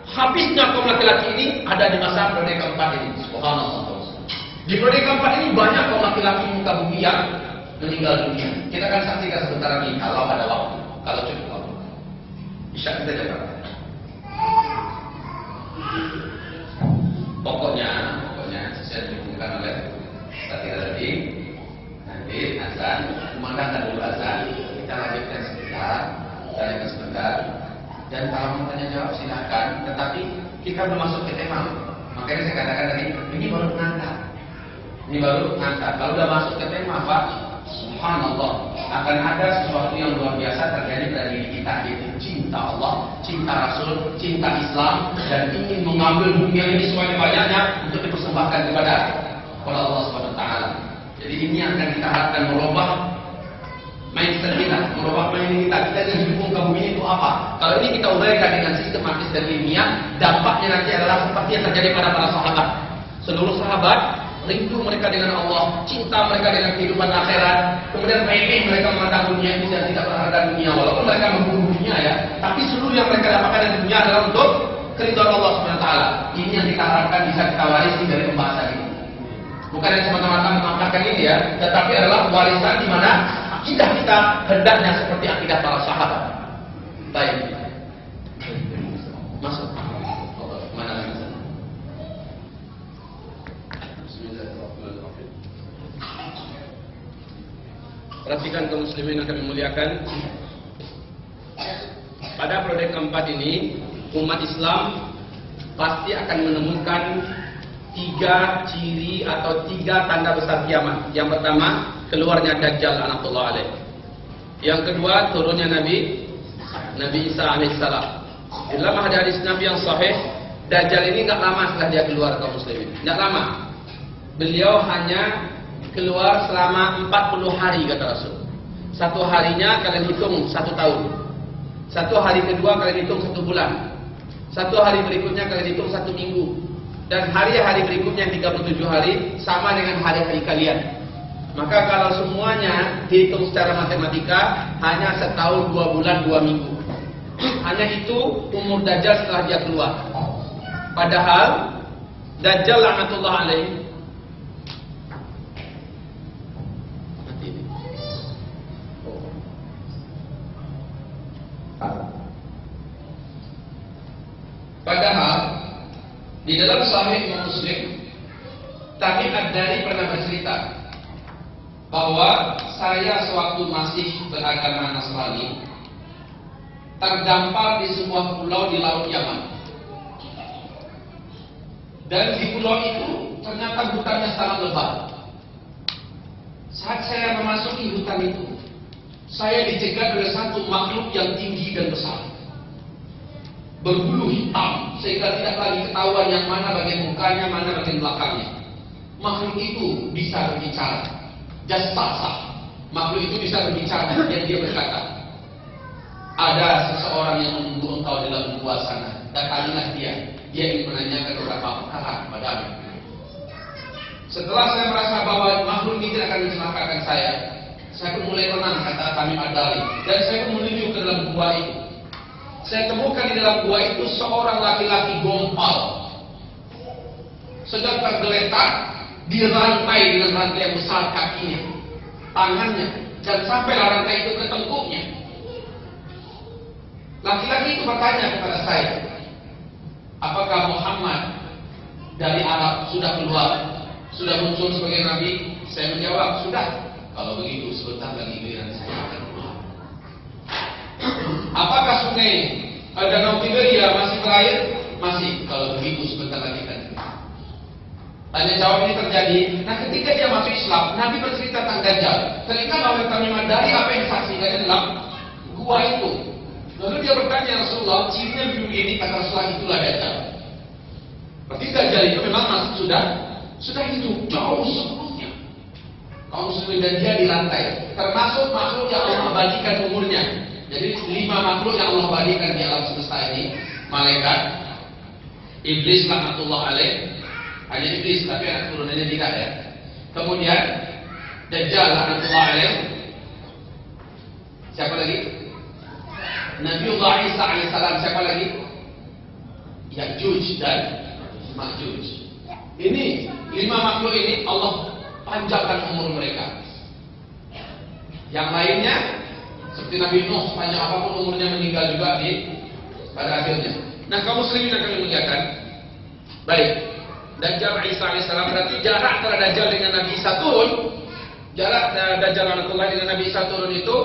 habisnya kaum laki-laki ini ada di masa periode keempat ini. Subhanallah. Di periode keempat ini banyak kaum laki-laki muka bumi yang meninggal dunia. Kita akan saksikan sebentar lagi kalau ada waktu, kalau cukup waktu. Bisa kita jaga. Pokoknya saya dihubungkan oleh tadi nanti azan, kumandangkan dulu azan, kita lanjutkan sebentar, dan kalau mau tanya jawab silakan, tetapi kita belum masuk ke tema, makanya saya katakan tadi ini baru pengantar. Kalau udah masuk ke tema Pak, subhanallah, akan ada sesuatu yang luar biasa terjadi pada diri kita, yaitu cinta Allah, cinta Rasul, cinta Islam, dan ingin mengambil dunia ini sebanyak-banyaknya untuk dipersembahkan kepada Allah Subhanahu wa taala. Jadi ini akan kita harapkan merubah mindset kita, merubah mindset kita. Kita ingin hidup muka bumi itu apa? Kalau ini kita uraikan dengan sistematis dan ilmiah, dampaknya nanti adalah seperti yang terjadi pada para sahabat. Seluruh sahabat rindu mereka dengan Allah, cinta mereka dengan kehidupan akhirat. Kemudian remeh mereka memandang dunia ini dan tidak berharga dunia, walaupun mereka memburu dunia ya. Tapi seluruh yang mereka dapatkan dari dunia adalah untuk keridhaan Allah Subhanahu wa taala. Ini yang kita harapkan bisa kita warisi dari pembahasan ini. Bukan yang semata-mata mengangkatkan ini ya, tetapi adalah warisan di mana akidah kita hendaknya seperti akidah para sahabat. Baik. Masuk. Mana lagi? Perhatikan kaum muslimin yang kami muliakan. Pada periode keempat ini, umat Islam pasti akan menemukan 3 ciri atau 3 tanda besar kiamat. Yang pertama, keluarnya Dajjal laknatullah alaih. Yang kedua, turunnya Nabi Isa alaihissalam. Di dalam hadis Nabi yang sahih, Dajjal ini nggak lama setelah dia keluar kaum muslimin. Nggak lama. Beliau hanya keluar selama 40 hari kata Rasul. Satu harinya kalian hitung 1 tahun. Satu hari kedua kalian hitung 1 bulan. Satu hari berikutnya kalian hitung 1 minggu. Dan hari-hari berikutnya 37 hari sama dengan hari-hari kalian. Maka kalau semuanya dihitung secara matematika hanya 1 tahun 2 bulan 2 minggu. Hanya itu umur Dajjal setelah dia keluar. Padahal Dajjal laknatullah alaih di dalam Sahih Muslim, Tabi Ad-Dari pernah bercerita bahwa saya sewaktu masih beragama Nasrani terdampar di sebuah pulau di Laut Yaman. Dan di pulau itu ternyata hutannya sangat lebat. Saat saya memasuki hutan itu, saya dicegat oleh satu makhluk yang tinggi dan besar, berbulu hitam, sehingga tidak lagi ketahuan yang mana bagian mukanya, mana bagian belakangnya. Makhluk itu bisa berbicara, jassasah. Makhluk itu bisa berbicara dan dia berkata, ada seseorang yang menunggu engkau di dalam gua sana, datangilah dia. Dia ingin menanyakan beberapa perkara kepadamu. Setelah saya merasa bahwa makhluk ini tidak akan mencelakakan saya pun mulai tenang, kata Tamim Ad-Dari, dan saya pun menuju ke dalam gua itu. Saya temukan di dalam gua itu seorang laki-laki gompal, sedang tergeletak dirantai dengan rantai yang besar kakinya, tangannya, dan sampai rantai itu ke tengkuknya. Laki-laki itu bertanya kepada saya, apakah Muhammad dari Arab sudah keluar, sudah muncul sebagai nabi? Saya menjawab, sudah. Kalau begitu sebentar lagi giliran saya akan keluar. Apakah sungai Danau Tiberia masih berair? Masih. Kalau begitu sebentar lagi akan keluar. Tanya jawab ini terjadi. Nah, ketika dia masuk Islam, Nabi bercerita tentang Dajjal. Teringat oleh Tamim Ad-Dari apa yang disaksikan di dalam gua itu. Lalu dia bertanya, Rasulullah, cirinya begini, kata Rasulullah, itulah Dajjal. Berarti Dajjal itu memang masih sudah hidup jauh sebelumnya. Kaum muslimin dan dia dilantai, termasuk makhluk yang Allah abadikan umurnya. Jadi 5 makhluk yang Allah abadikan di alam semesta ini: malaikat, iblis laknatullah alaih, hanya iblis tapi anak turunannya tidak ya. Kemudian Dajjal laknatullah alaih, Siapa lagi? Nabiullah Isa alaihissalam. Siapa lagi? Ya'juj dan Ma'juj. Ini 5 makhluk ini Allah panjangkan umur mereka. Yang lainnya seperti Nabi Nuh, sepanjang apapun umurnya meninggal juga pada akhirnya. Nah, kaum muslimin akan memuliakan. Baik, Dajjal Isa alaihissalam, berarti jarak antara Dajjal dengan Nabi Isa turun, jarak Dajjal anakullah dengan Nabi Isa turun itu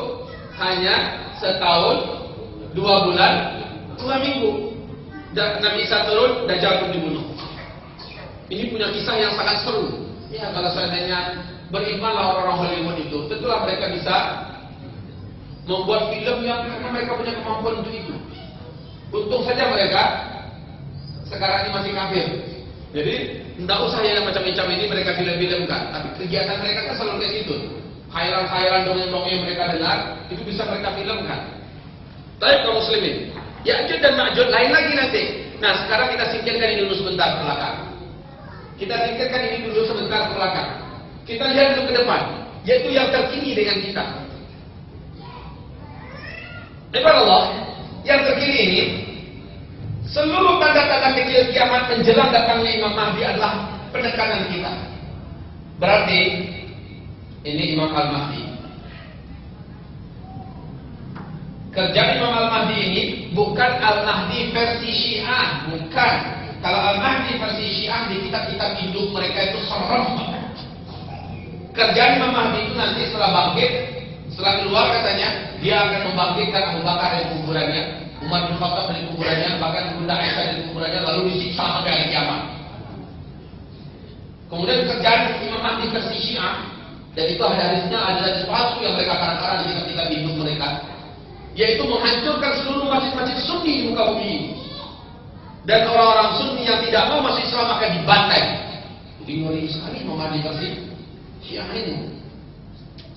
hanya setahun, 2 bulan, 2 minggu. Nabi Isa turun, Dajjal pun dibunuh. Ini punya kisah yang sangat seru. Ya, kalau seandainya berimanlah orang-orang Hollywood itu, tentulah mereka bisa membuat film yang mereka punya kemampuan untuk itu. Untung saja mereka sekarang ini masih kafir. Jadi tidak usah yang macam-macam ini mereka film-filmkan. Tapi kegiatan mereka kan selalu kayak gitu. Khayal-khayalan dongeng-dongeng yang mereka dengar itu bisa mereka filmkan. Baik kaum muslimin, Ya'juj dan Ma'juj lain lagi nanti. Nah, sekarang kita singkirkan ini dulu sebentar ke belakang. Kita singkirkan ini dulu sebentar ke belakang. Kita lihat ke depan, yaitu yang terkini dengan kita. Allah, yang terkini ini, seluruh tanda-tanda kecil kiamat menjelang datangnya Imam Mahdi adalah penekanan kita. Berarti ini Imam Al-Mahdi. Kerja Imam Al-Mahdi ini bukan Al-Mahdi versi Syiah, bukan. Kalau Al-Mahdi versi Syiah di kitab-kitab hidup mereka itu serem. Kerjaan Imam Mahdi itu nanti setelah bangkit, setelah keluar katanya dia akan membangkitkan Abu Bakar dari kuburannya, Umar bin Khattab dari kuburannya, bahkan Bunda Aisyah dari kuburannya, lalu disiksa sampai hari kiamat. Kemudian kerjaan Imam Mahdi versi Syiah, dan itu ada hadisnya, ada hadis palsu yang mereka karang-karang di kitab-kitab hidup mereka, yaitu menghancurkan seluruh masjid-masjid Sunni di muka bumi ini. Dan orang-orang Sunni yang tidak mau masuk Islam akan dibantai. Jadi ngeri sekali Imam Mahdi versi Syiah ini.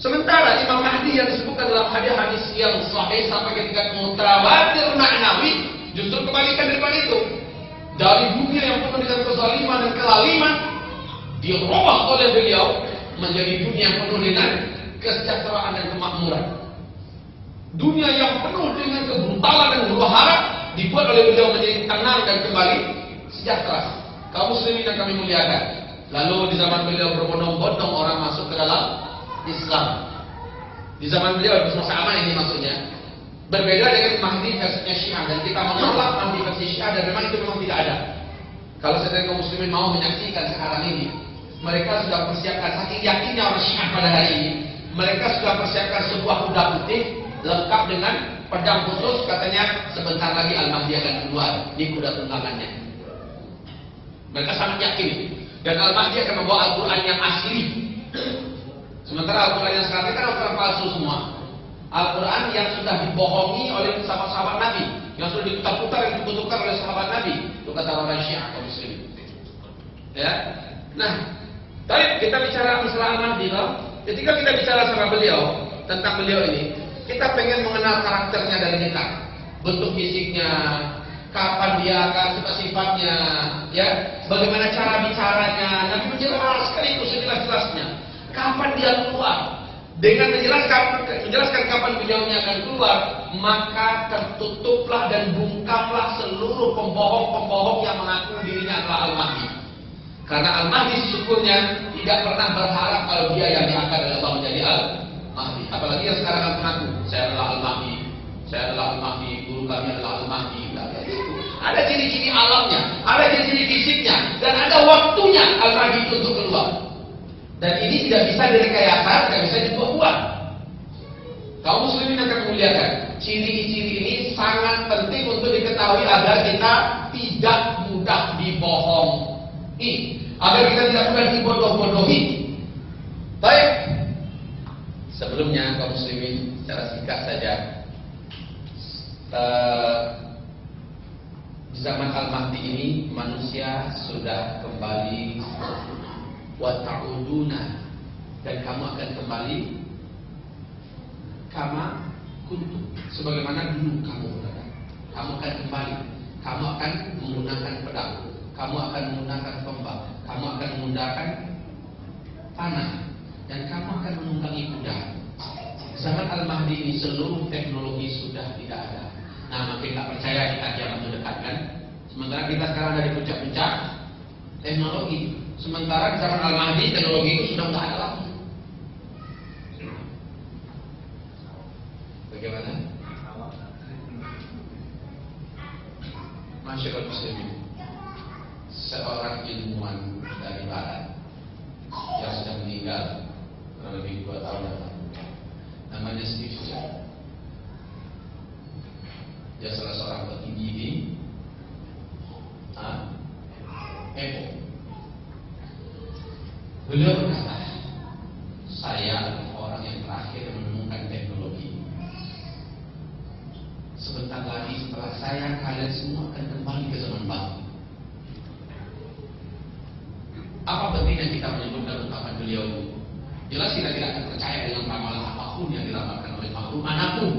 Sementara Imam Mahdi yang disebutkan dalam hadis-hadis yang sahih sampai ketika mutawatir maknawi, justru kebalikan daripada itu. Dari dunia yang penuh dengan kezaliman dan kelaliman, dirubah oleh beliau menjadi dunia yang penuh dengan kesejahteraan dan kemakmuran. Dunia yang penuh dengan kebrutalan dan huru-hara dibuat oleh beliau menjadi tenang dan kembali sejahtera. Kaum muslimin yang kami muliakan. Lalu di zaman beliau berbondong-bondong orang masuk ke dalam Islam. Di zaman beliau semasa aman ini maksudnya. Berbeda dengan Mahdi versinya Syiah, dan kita menolak Mahdi versi Syiah, dan memang itu memang tidak ada. Kalau saya kaum muslimin mau menyaksikan sekarang ini, mereka sudah persiapkan, saking yakinnya orang Syiah pada hari ini, mereka sudah persiapkan sebuah kuda putih lengkap dengan pedang khusus, katanya sebentar lagi Al-Mahdi akan keluar di kuda tunggangannya. Mereka sangat yakin, dan Al-Mahdi akan membawa Al-Quran yang asli. Sementara Al-Quran yang sekarang kan Al-Quran palsu semua. Al-Quran yang sudah dibohongi oleh sahabat-sahabat Nabi, yang sudah diputar-putar, yang dibutuhkan oleh sahabat Nabi. Itu kata orang Syiah kaum muslimin. Ya. Nah, tadi kita bicara masalah Al-Mahdi, ketika kita bicara sama beliau tentang beliau ini, kita pengen mengenal karakternya dari kita, bentuk fisiknya, kapan dia akan, sifat-sifatnya, ya, bagaimana cara bicaranya. Nabi menjelaskan itu sejelas-jelasnya. Kapan dia keluar? Dengan menjelaskan kapan beliaunya akan keluar, maka tertutuplah dan bungkamlah seluruh pembohong-pembohong yang mengaku dirinya adalah Al-Mahdi. Karena Al-Mahdi sesungguhnya tidak pernah berharap kalau dia yang diangkat oleh Allah menjadi Al-Mahdi. Apalagi yang sekarang mengaku, saya adalah Al-Mahdi, saya adalah Al-Mahdi, guru kami adalah Al-Mahdi. Ada ciri-ciri alamnya, ada ciri-ciri fisiknya, dan ada waktunya Al-Mahdi itu untuk keluar. Dan ini tidak bisa direkayasa, tidak bisa dibuat-buat. Kaum muslimin akan memuliakan. Ciri-ciri ini sangat penting untuk diketahui agar kita tidak mudah dibohongi, agar kita tidak mudah dibodoh-bodohi. Baik. Sebelumnya kaum muslimin secara singkat saja, di zaman Al-Mahdi ini manusia sudah kembali wa ta'uduna, dan kamu akan kembali kama kuntum, sebagaimana dulu kamu berada. Kamu akan kembali, kamu akan menggunakan pedang, kamu akan menggunakan tombak, kamu akan menggunakan panah, dan kamu akan menunggangi kuda. Zaman Al-Mahdi ini seluruh teknologi sudah tidak ada. Nah, makin tak percaya kita kiamat itu dekat kan? Sementara kita sekarang ada di puncak-puncak teknologi. Sementara di zaman Al-Mahdi teknologi itu sudah tidak ada lagi. Bagaimana? Masyarakat Muslimin, seorang ilmuwan dari Barat yang sudah meninggal kurang lebih 2 tahun lalu, namanya Steve Jobs. Dia salah seorang petinggi di Apple. Beliau berkata, saya adalah orang yang terakhir menemukan teknologi. Sebentar lagi setelah saya, kalian semua akan kembali ke zaman batu. Apa pentingnya kita menyebutkan ungkapan beliau? Jelas kita tidak akan percaya dengan ramalan apapun yang diramalkan oleh makhluk manapun.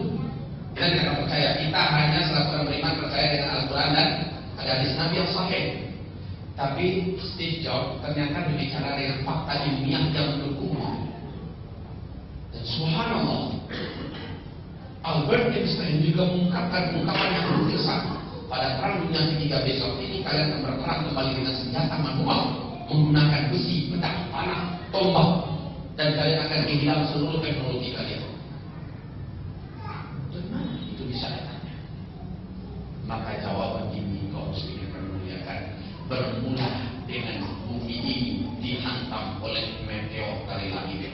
Kita tidak akan percaya. Kita hanya selaku orang beriman percaya dengan Al-Quran dan hadis Nabi yang sahih. Tapi Steve Jobs ternyata berbicara dengan fakta ilmiah yang mendukungnya. Dan subhanallah, Albert Einstein juga mengungkapkan ungkapan yang berkesan. Pada perang dunia ketiga besok ini kalian akan berperang kembali dengan senjata manual, menggunakan besi, pedang, panah, tombak, dan kalian akan kehilangan seluruh teknologi kalian. Dari mana itu bisa datangnya? Maka jawaban ini kaum muslimin memuliakan bermula dengan bumi ini dihantam oleh meteor dari langit.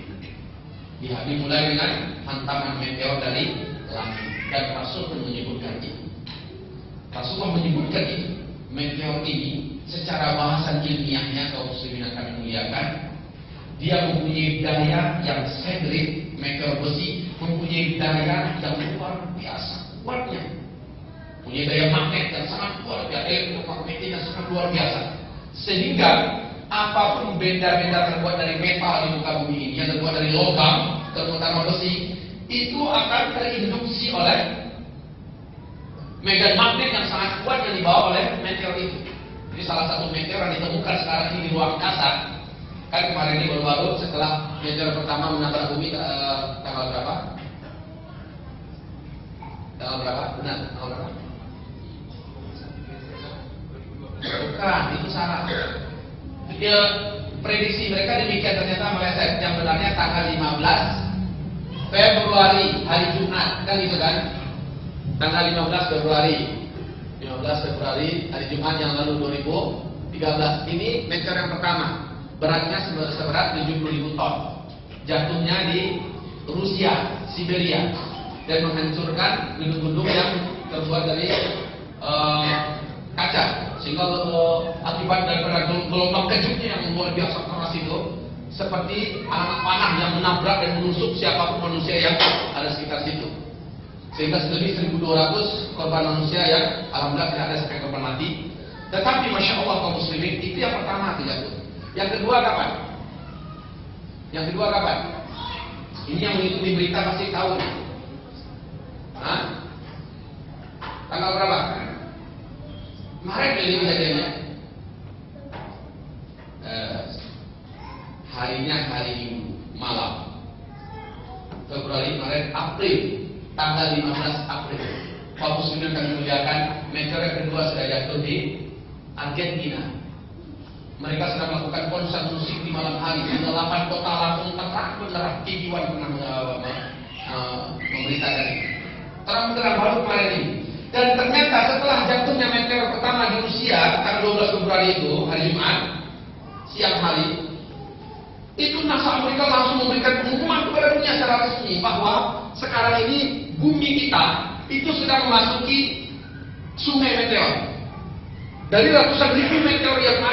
Dimulai dengan hantaman meteor dari langit, dan Rasul pun menyebutkan itu. Rasulullah menyebutkan itu. Meteor ini secara bahasan ilmiahnya kaum muslimin akan memuliakan, dia mempunyai daya yang sedrit. Meteor besi mempunyai daya yang luar biasa kuatnya, punya daya magnet yang sangat luar biasa, elektromagnetik yang sangat luar biasa, sehingga apapun benda-benda terbuat dari metal di muka bumi ini, yang terbuat dari logam, terutama besi, itu akan terinduksi oleh medan magnet yang sangat kuat yang dibawa oleh meteor itu. Jadi salah satu meteor yang ditemukan sekarang ini di ruang angkasa. Kan kemarin ini baru-baru setelah meteor pertama menabrak bumi tanggal berapa? Tanggal berapa? Benar, tanggal berapa? Bukan, itu salah. Dia prediksi mereka demikian, ternyata meleset. Yang benarnya tanggal 15 Februari, hari Jumat, kan itu kan? Tanggal 15 Februari, hari Jumat yang lalu 2013. Ini meteor yang pertama. Beratnya seberat 70.000 ton. Jatuhnya di Rusia, Siberia, dan menghancurkan gedung-gedung yang terbuat dari kaca. Sehingga akibat daripada gelombang kejutnya yang luar biasa keras itu, seperti anak panah yang menabrak dan menusuk siapapun manusia yang ada sekitar situ. Sehingga lebih 1.200 korban manusia yang alhamdulillah tidak ada sampai korban mati. Tetapi masya Allah kaum muslimin, itu yang pertama jatuh. Yang kedua kapan? Ini yang mengikuti berita pasti tahu. Tanggal berapa? Kemarin ini kejadiannya. Harinya hari Minggu malam. Februari, Maret, April. Tanggal 15 April. Kaum muslimin akan memuliakan meteor yang kedua sudah jatuh di Argentina. Mereka sedang melakukan konser musik di malam hari. Di 8 kota langsung terang benderang. TV1 pernah memberitakan ini. Terang benderang baru kemarin ini. Dan ternyata setelah jatuhnya meteor pertama di Rusia tanggal 12 Februari itu, hari Jumat, siang hari, itu NASA Amerika langsung memberikan pengumuman kepada dunia secara resmi bahwa sekarang ini bumi kita itu sedang memasuki sungai meteor. Dari ratusan ribu meteor yang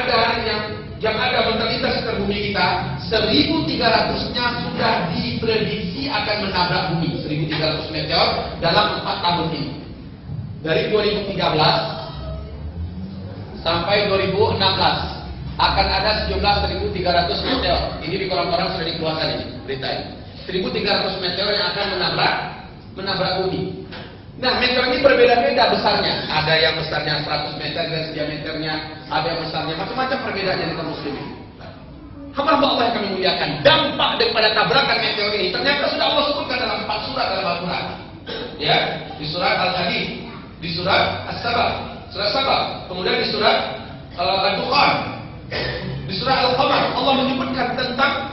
ada melintas sekitar bumi kita, 1.300-nya sudah diprediksi akan menabrak bumi. 1.300 meteor dalam 4 tahun ini. Dari 2013 sampai 2016 akan ada sejumlah 1.300 meteor. Ini di koran-koran sudah dikeluarkan ini berita ini. 1.300 meteor yang akan menabrak bumi. Nah, meteor ini berbeda-beda besarnya. Ada yang besarnya 100 meter dan diameternya, ada yang besarnya macam-macam perbedaannya di kaum muslimin. Hamba-hamba Allah yang kami muliakan, dampak daripada tabrakan meteor ini ternyata sudah Allah sebutkan dalam 4 surat dalam Al-Quran. Ya, di surat Al-Hadid, di surat As-Sabah, surat Sabah, kemudian di surat Al-Dukhan, di surat Al-Qamar. Allah menyebutkan tentang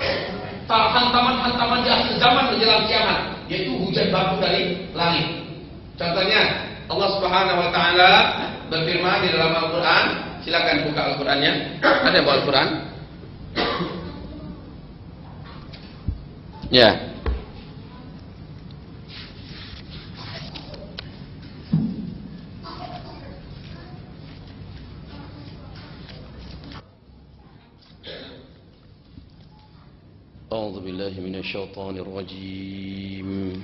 hantaman-hantaman di akhir zaman menjelang kiamat, yaitu hujan batu dari langit. Contohnya Allah Subhanahu wa taala berfirman di dalam Al-Qur'an, silakan buka Al-Qur'annya. Ada yang bawa Al-Qur'an? Ya. A'udzu billahi minasyaitonir rajim.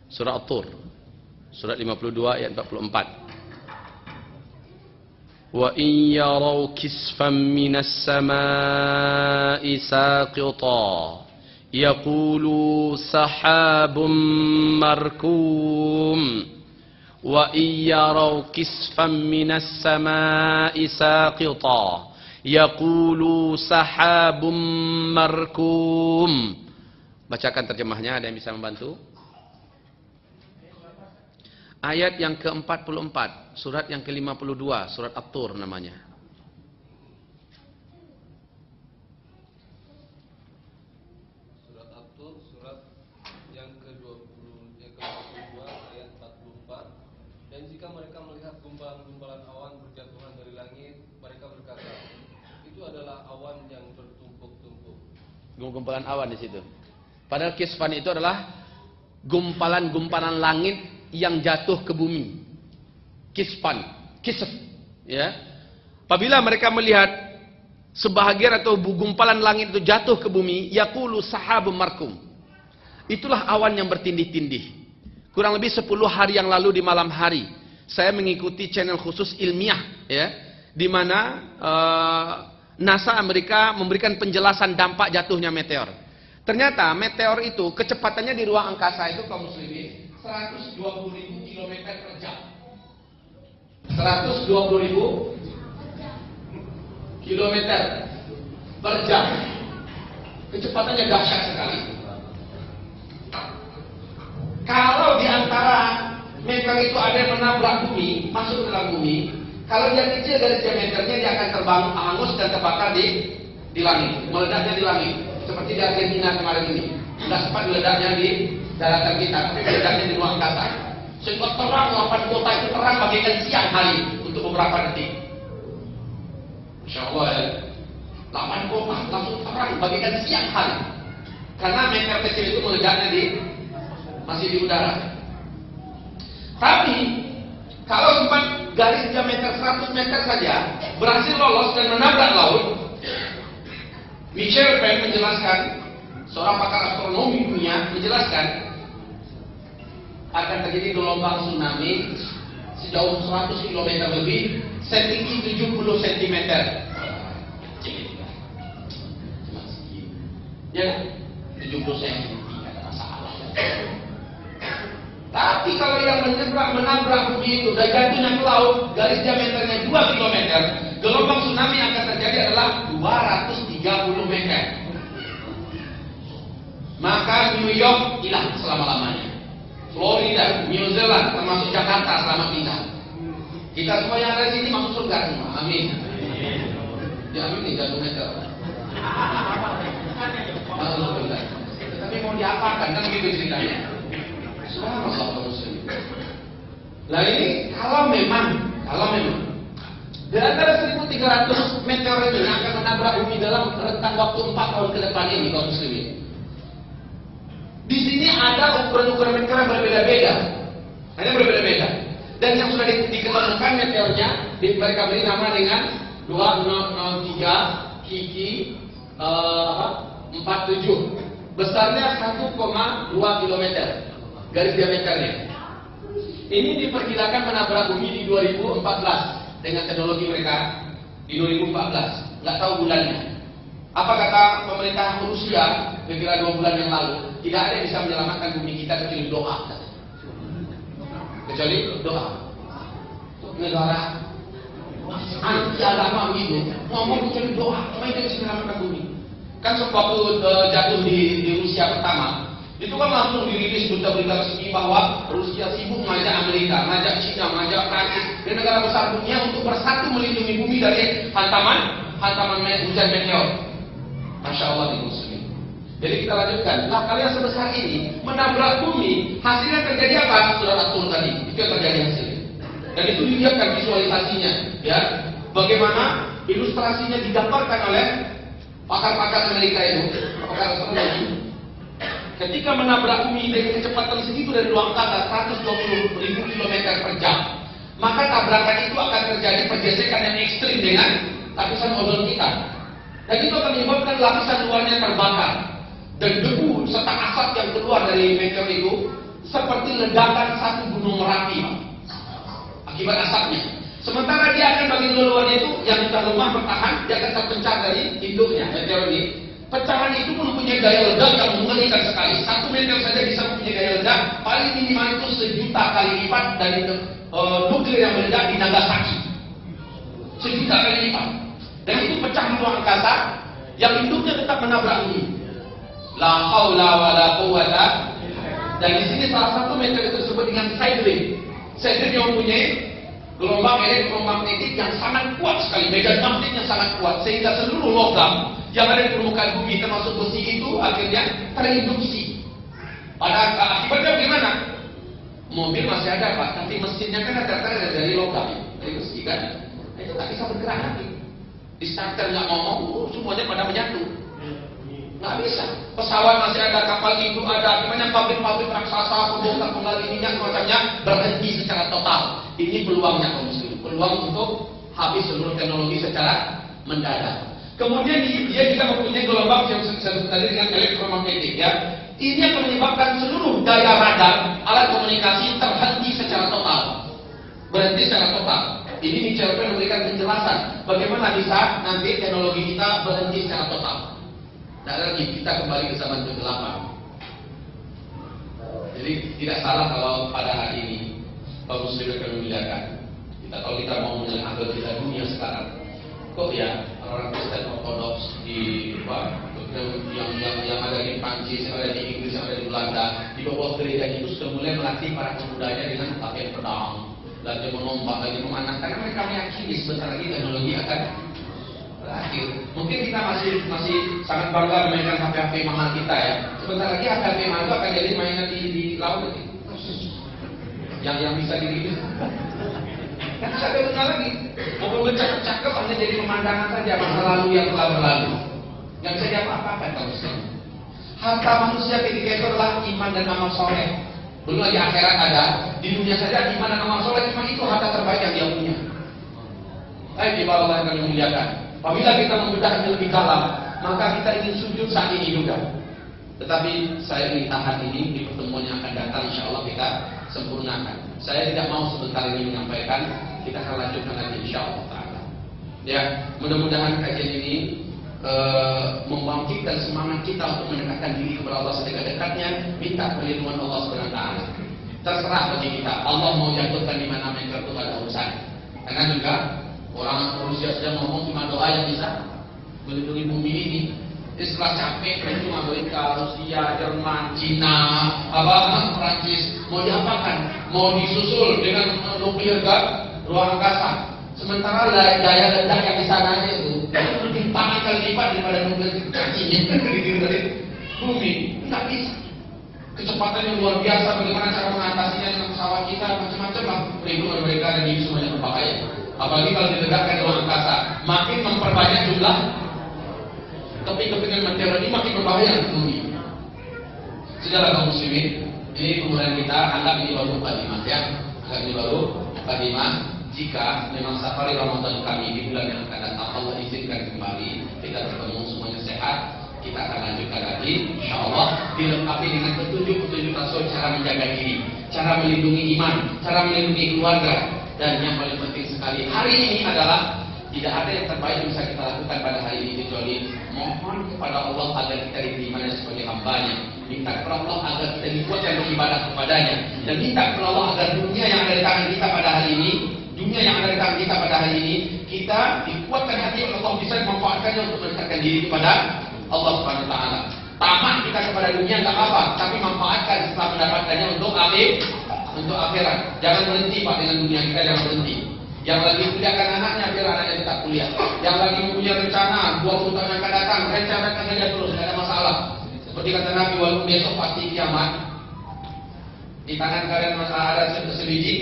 Surah At-Tur, surat 52 ayat 44. Wa in yaraw kisfan minas samaa'i saqita yaqulu sahabun markum. Wa in yaraw kisfan minas samaa'i saqita yaqulu sahabun markum. Bacakan terjemahnya, ada yang bisa membantu? Ayat yang ke-44, surat yang ke-52, surat At-Tur namanya. Surat At-Tur, surat yang ke-52, ayat 44. Dan jika mereka melihat gumpalan-gumpalan awan berjatuhan dari langit, mereka berkata, itu adalah awan yang bertumpuk-tumpuk. Gumpalan awan di situ. Padahal kisfan itu adalah gumpalan-gumpalan langit yang jatuh ke bumi. Kisfan, kisf, ya. Apabila mereka melihat sebahagian atau gumpalan langit itu jatuh ke bumi, yaqulu sahabun markum. Itulah awan yang bertindih-tindih. Kurang lebih 10 hari yang lalu di malam hari, saya mengikuti channel khusus ilmiah, ya, di mana NASA Amerika memberikan penjelasan dampak jatuhnya meteor. Ternyata meteor itu kecepatannya di ruang angkasa itu, kaum muslimin, 120.000 km per jam. 120.000 km per jam. Kecepatannya dahsyat sekali. Kalau di antara meteor itu ada yang menabrak bumi, masuk ke dalam bumi, kalau dia kecil dari diameternya, dia akan terbang hangus dan terbakar di langit, meledaknya di langit. Seperti di Argentina kemarin ini, sudah sempat meledaknya di daratan kita, tapi meledaknya di ruang angkasa. Sehingga terang, 8 kota itu terang bagaikan siang hari untuk beberapa detik. Masya Allah ya, 8 kota langsung terang bagaikan siang hari. Karena meteor kecil itu meledaknya masih di udara. Tapi kalau sempat garis diameter 100 meter saja berhasil lolos dan menabrak laut, Michel Penn menjelaskan, seorang pakar astronomi dunia menjelaskan akan terjadi gelombang tsunami sejauh 100 km lebih, setinggi 70 cm. Ya, 70 cm ada masalah. Tapi kalau yang menabrak bumi itu dan jatuhnya ke laut, garis diameternya 2 km, gelombang tsunami yang akan terjadi adalah 230 meter. Maka New York hilang selama-lamanya. Florida, New Zealand, termasuk Jakarta selamat tinggal. Kita semua yang ada di sini masuk surga semua. Amin. Ya amin nih, jatuh meter. Masuk surga. Tapi mau diapakan kan begitu ceritanya. Subhanallah muslim. Nah ini kalau memang di antara 1.300 meteor ini akan menabrak bumi dalam rentang waktu 4 tahun ke depan ini, kaum muslimin. Di sini ada ukuran-ukuran meteor yang berbeda-beda. Hanya berbeda-beda. Dan yang sudah diketemukan meteornya, mereka beri nama dengan 2003 Kiki 47. Besarnya 1,2 km garis diameternya. Ini diperkirakan menabrak bumi di 2014 dengan teknologi mereka di 2014. Nggak tahu bulannya. Apa kata pemerintah Rusia kira-kira 2 bulan yang lalu? Tidak ada yang bisa menyelamatkan bumi kita kecuali doa. Kecuali doa. Negara anti agama gitu, ngomong kecuali doa, cuma itu menyelamatkan bumi. Kan waktu jatuh di Rusia pertama, itu kan langsung dirilis berita-berita resmi bahwa Rusia sibuk mengajak Amerika, mengajak China, mengajak Prancis dan negara besar dunia untuk bersatu melindungi bumi dari hantaman hujan meteor. Masya Allah di muslim. Jadi kita lanjutkan. Lah kalian sebesar ini menabrak bumi, hasilnya terjadi apa? Surat At-Tur tadi. Itu yang terjadi hasilnya. Dan itu dilihatkan visualisasinya, ya. Bagaimana ilustrasinya digambarkan oleh pakar-pakar Amerika itu, pakar astronomi. Ketika menabrak bumi dengan kecepatan segitu dari luar angkasa 120.000 km per jam, maka tabrakan itu akan terjadi pergesekan yang ekstrim dengan lapisan ozon kita. Dan itu akan menyebabkan lapisan luarnya terbakar. Dan debu serta asap yang keluar dari meteor itu seperti ledakan satu gunung Merapi, Pak. Akibat asapnya. Sementara dia akan bagian luarnya itu yang sudah lemah bertahan, dia akan terpencar dari induknya meteor ini. Pecahan itu pun mempunyai daya ledak yang mengerikan sekali. Satu meteor saja bisa mempunyai daya ledak paling minimal itu 1.000.000 kali lipat dari nuklir yang meledak di Nagasaki. 1.000.000 kali lipat. Dan itu pecah di ruang angkasa yang induknya tetap menabrak bumi. La haula wa la quwwata. Dan di sini salah satu meteor itu disebut dengan Sidewind. Sidewind yang mempunyai gelombang elektromagnetik yang sangat kuat sekali, medan magnet yang sangat kuat, sehingga seluruh logam yang ada di permukaan bumi termasuk besi itu akhirnya terinduksi. Pada akibatnya bagaimana? Mobil masih ada, Pak, tapi mesinnya kan ada dari logam, dari besi kan, itu tak bisa bergerak lagi. Di starter nggak ngomong, semuanya pada menyatu. Nggak bisa. Pesawat masih ada, kapal induk ada, gimana pabrik-pabrik raksasa, pembongkar penggali minyak macamnya berhenti secara total. Ini peluangnya kaum muslim, peluang untuk habis seluruh teknologi secara mendadak. Kemudian dia juga mempunyai gelombang yang saya sebut tadi dengan elektromagnetik, ya. Ini yang menyebabkan seluruh daya radar alat komunikasi terhenti secara total, berhenti secara total. Ini diceritakan memberikan penjelasan bagaimana bisa nanti teknologi kita berhenti secara total. Tidak lagi kita kembali ke zaman ke-8. Jadi tidak salah kalau pada hari ini kaum muslim akan memuliakan. Kalau kita mau melihat kita dunia sekarang, kok ya orang Kristen Ortodoks di yang ada di Prancis, yang ada di Inggris, yang ada di Belanda, di bawah gereja itu sudah mulai melatih para pemudanya dengan latihan pedang, lagi menombak, lagi memanah, karena mereka meyakini sebentar lagi teknologi akan berakhir. Mungkin kita masih sangat bangga memainkan HP mahal kita, ya. Sebentar lagi HP mahal itu akan jadi mainan di laut itu. Yang bisa dirilis. Kan tidak ada guna lagi. Mobil cakep hanya jadi pemandangan saja masa lalu yang telah berlalu. Yang bisa diapa-apakan kalau misalnya. Harta manusia ketika itu adalah iman dan amal soleh. Belum lagi akhirat ada. Di dunia saja iman dan amal soleh cuma itu harta terbaik yang dia punya. Baik di bawah Allah yang kami muliakan. Apabila kita membedahnya lebih dalam, maka kita ingin sujud saat ini juga. Tetapi saya ingin tahan ini di pertemuan yang akan datang, insya Allah kita sempurnakan. Saya tidak mau sebentar ini menyampaikan, kita akan lanjutkan lagi insya Allah ta'ala. Ya, mudah-mudahan kajian ini membangkitkan semangat kita untuk mendekatkan diri kepada Allah sedekat-dekatnya, minta perlindungan Allah SWT. Terserah bagi kita, Allah mau jatuhkan di mana mereka itu ada urusan. Karena juga orang Rusia sedang ngomong cuma doa yang bisa melindungi bumi ini. Setelah capek, itu Amerika, Rusia, Jerman, Cina, Prancis mau diapakan? Mau disusul dengan nuklir ke ruang angkasa. Sementara daya ledak yang di sana itu lebih panas kali lipat daripada nuklir kakinya dari bumi. Nggak bisa. Kecepatan yang luar biasa. Bagaimana cara mengatasinya dengan pesawat kita macam-macam lah. Perlindungan mereka dan ini semuanya berbahaya. Apalagi kalau diledakkan di ruang angkasa, makin memperbanyak jumlah keping-kepingan meteor ini makin berbahaya untuk bumi. Saudara kaum muslimin, ini kemudian kita anggap ini baru mukadimah, ya. Anggap ini baru mukadimah. Jika memang safari Ramadan kami di bulan yang akan datang Allah izinkan kembali, kita bertemu semuanya sehat, kita akan lanjutkan lagi. InsyaAllah dilengkapi dengan petunjuk-petunjuk Rasul cara menjaga diri, cara melindungi iman, cara melindungi keluarga, dan yang paling penting sekali hari ini adalah tidak ada yang terbaik yang bisa kita lakukan pada hari ini kecuali mohon kepada Allah agar kita diterimanya sebagai hambanya, minta kepada Allah agar kita dibuatkan beribadah kepadanya, dan minta kepada Allah agar dunia yang ada di tangan kita pada hari ini dunia yang ada di tangan kita pada hari ini, kita dikuatkan hati oleh Allah bisa memanfaatkannya untuk mendekatkan diri kepada Allah Subhanahu wa taala. Tamak kita kepada dunia enggak apa, tapi manfaatkan setelah mendapatkannya untuk akhirat. Jangan berhenti Pak dengan dunia kita, jangan berhenti. Yang lagi kuliahkan anaknya biar anaknya tetap kuliah. Yang lagi mempunyai rencana 20 tahun yang akan datang, rencanakan saja terus, tidak ada masalah. Seperti kata Nabi, walaupun besok pasti kiamat, di tangan kalian ada sebiji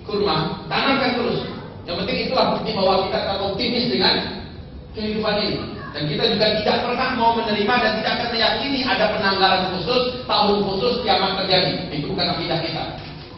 kurma, tanamkan terus. Yang penting itulah bukti bahwa kita tetap optimis dengan kehidupan ini. Dan kita juga tidak pernah mau menerima dan tidak akan meyakini ada penanggalan khusus, tahun khusus, kiamat terjadi. Itu bukan akidah kita.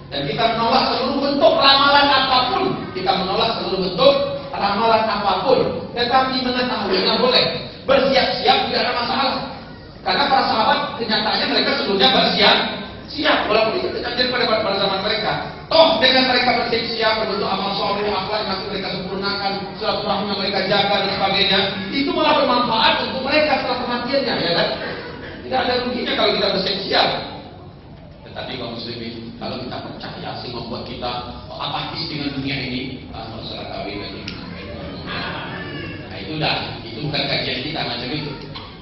Dan kita menolak seluruh bentuk ramalan apapun. Kita menolak seluruh bentuk ramalan apapun. Tetapi mengetahuinya boleh. Bersiap-siap tidak ada masalah. Karena para sahabat kenyataannya mereka sebelumnya bersiap-siap. Walaupun itu terjadi pada zaman mereka. Toh dengan mereka bersiap-siap berbentuk amal soleh, akhlak yang masih mereka sempurnakan, silaturahmi yang mereka jaga dan sebagainya, itu malah bermanfaat untuk mereka setelah kematiannya, ya kan? Tidak ada ruginya kalau kita bersiap-siap. Tetapi kaum muslimin, kalau kita percaya sih membuat kita apatis dengan dunia ini, masalah kawin lagi. Nah itu dah, itu bukan kajian kita macam itu.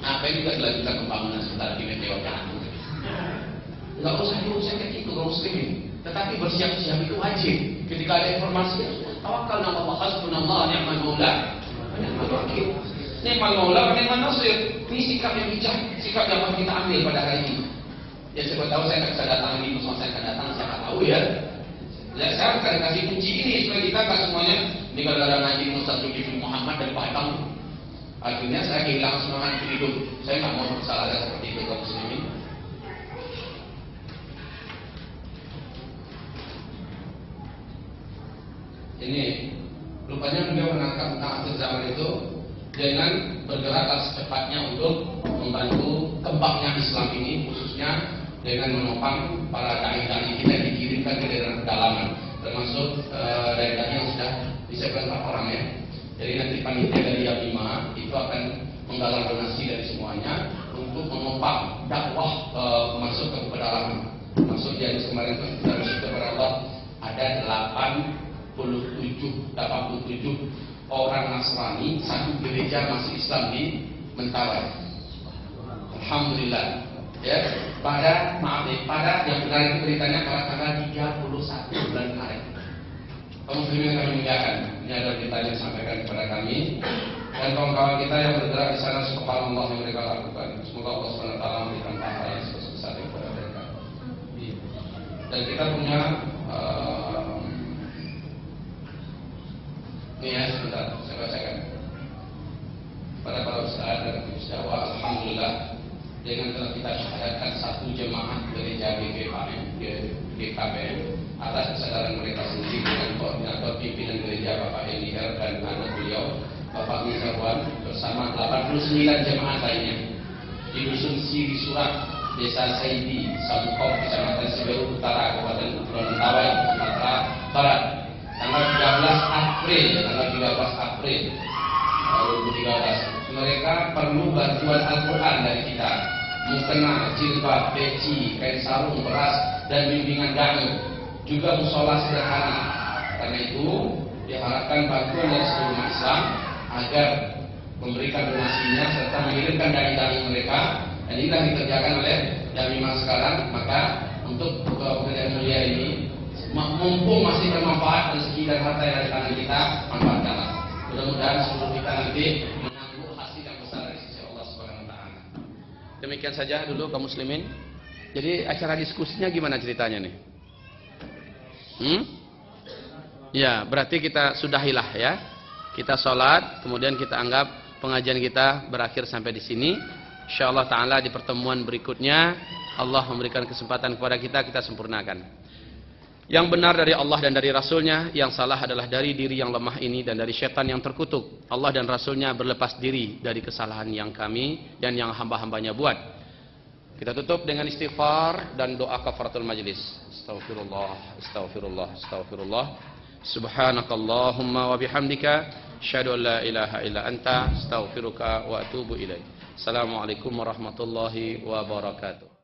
Nah, apa yang juga dilakukan pembangunan sebentar di Meteorkan? Enggak usah diusahakan kayak gitu kaum muslimin. Tetapi bersiap-siap itu wajib. Ketika ada informasi, tawakal nama Allah, hasbunallah ni'mal maula wa ni'mal wakil. Ni'mal maula wa ni'mal nasir. Ini sikap yang bijak, sikap yang harus kita ambil pada hari ini. Ya siapa tahu saya tak bisa datang di musuh saya akan datang, saya tak tahu ya. Ya saya akan kasih kunci ini supaya kita tak semuanya ini gara-gara ngaji Ustaz Zulkifli Muhammad dari Padang. Akhirnya saya kehilangan semangat hidup. Saya tak mau bersalah seperti itu kaum muslimin. Ini rupanya beliau menangkap tentang akhir zaman itu dengan bergerak secepatnya untuk membantu kembangnya Islam ini, khususnya dengan menopang para dai-dai kita yang dikirimkan ke daerah pedalaman, termasuk dai-dai yang sudah disiapkan 4 orang ya. Jadi nanti panitia dari Yabima itu akan menggalang donasi dari semuanya untuk menopang dakwah masuk ke pedalaman. Maksud yang kemarin kita bersyukur kepada Allah ada 87 orang Nasrani, 1 gereja masih Islam di Mentawai. Alhamdulillah. Ya, pada yang benar itu beritanya pada tanggal 31 bulan Maret. Kaum muslimin yang kami muliakan, ini adalah berita yang disampaikan kepada kami dan kawan-kawan kita yang bergerak di sana subhanallah Allah yang mereka lakukan. Semoga Allah SWT memberikan pahala yang sebesar kepada mereka. Dan kita punya ini ya, sebentar, saya bacakan. Pada para ustaz dan ustazah, alhamdulillah dengan telah kita syahadatkan 1 jemaah gereja GKBM atas kesadaran mereka sendiri dengan koordinator pimpinan gereja Bapak Elihar dan anak beliau Bapak Mizarwan bersama 89 jemaah lainnya di dusun Siri Surat, Desa Saidi, Sabukop, Kecamatan Seberu Utara, Kabupaten Mentawai, Sumatera Barat. Tanggal 13 April 2013 mereka perlu bantuan Al-Quran dari kita, mukena, jilbab, peci, kain sarung, beras dan bimbingan danu, juga musola sederhana. Karena itu diharapkan bantuan dari seluruh Islam agar memberikan donasinya serta mengirimkan dai-dai mereka, dan inilah dikerjakan oleh Yabima sekarang. Maka untuk pekerjaan mulia ini, mumpung masih bermanfaat rezeki dan harta yang ada di tangan kita, manfaatkanlah. Mudah-mudahan seluruh kita nanti menanggung hasil yang besar dari sisi Allah Subhanahu wa taala. Demikian saja dulu kaum muslimin. Jadi acara diskusinya gimana ceritanya nih? Ya, berarti kita sudahilah ya. Kita sholat, kemudian kita anggap pengajian kita berakhir sampai di sini. Insyaallah taala di pertemuan berikutnya Allah memberikan kesempatan kepada kita sempurnakan. Yang benar dari Allah dan dari Rasulnya, yang salah adalah dari diri yang lemah ini dan dari syaitan yang terkutuk. Allah dan Rasulnya berlepas diri dari kesalahan yang kami dan yang hamba-hambanya buat. Kita tutup dengan istighfar dan doa kafaratul majlis. Astaghfirullah, astaghfirullah, astaghfirullah. Subhanakallahumma wa bihamdika, asyhadu an la ilaha illa anta, astaghfiruka wa atubu ilaik. Assalamualaikum warahmatullahi wabarakatuh.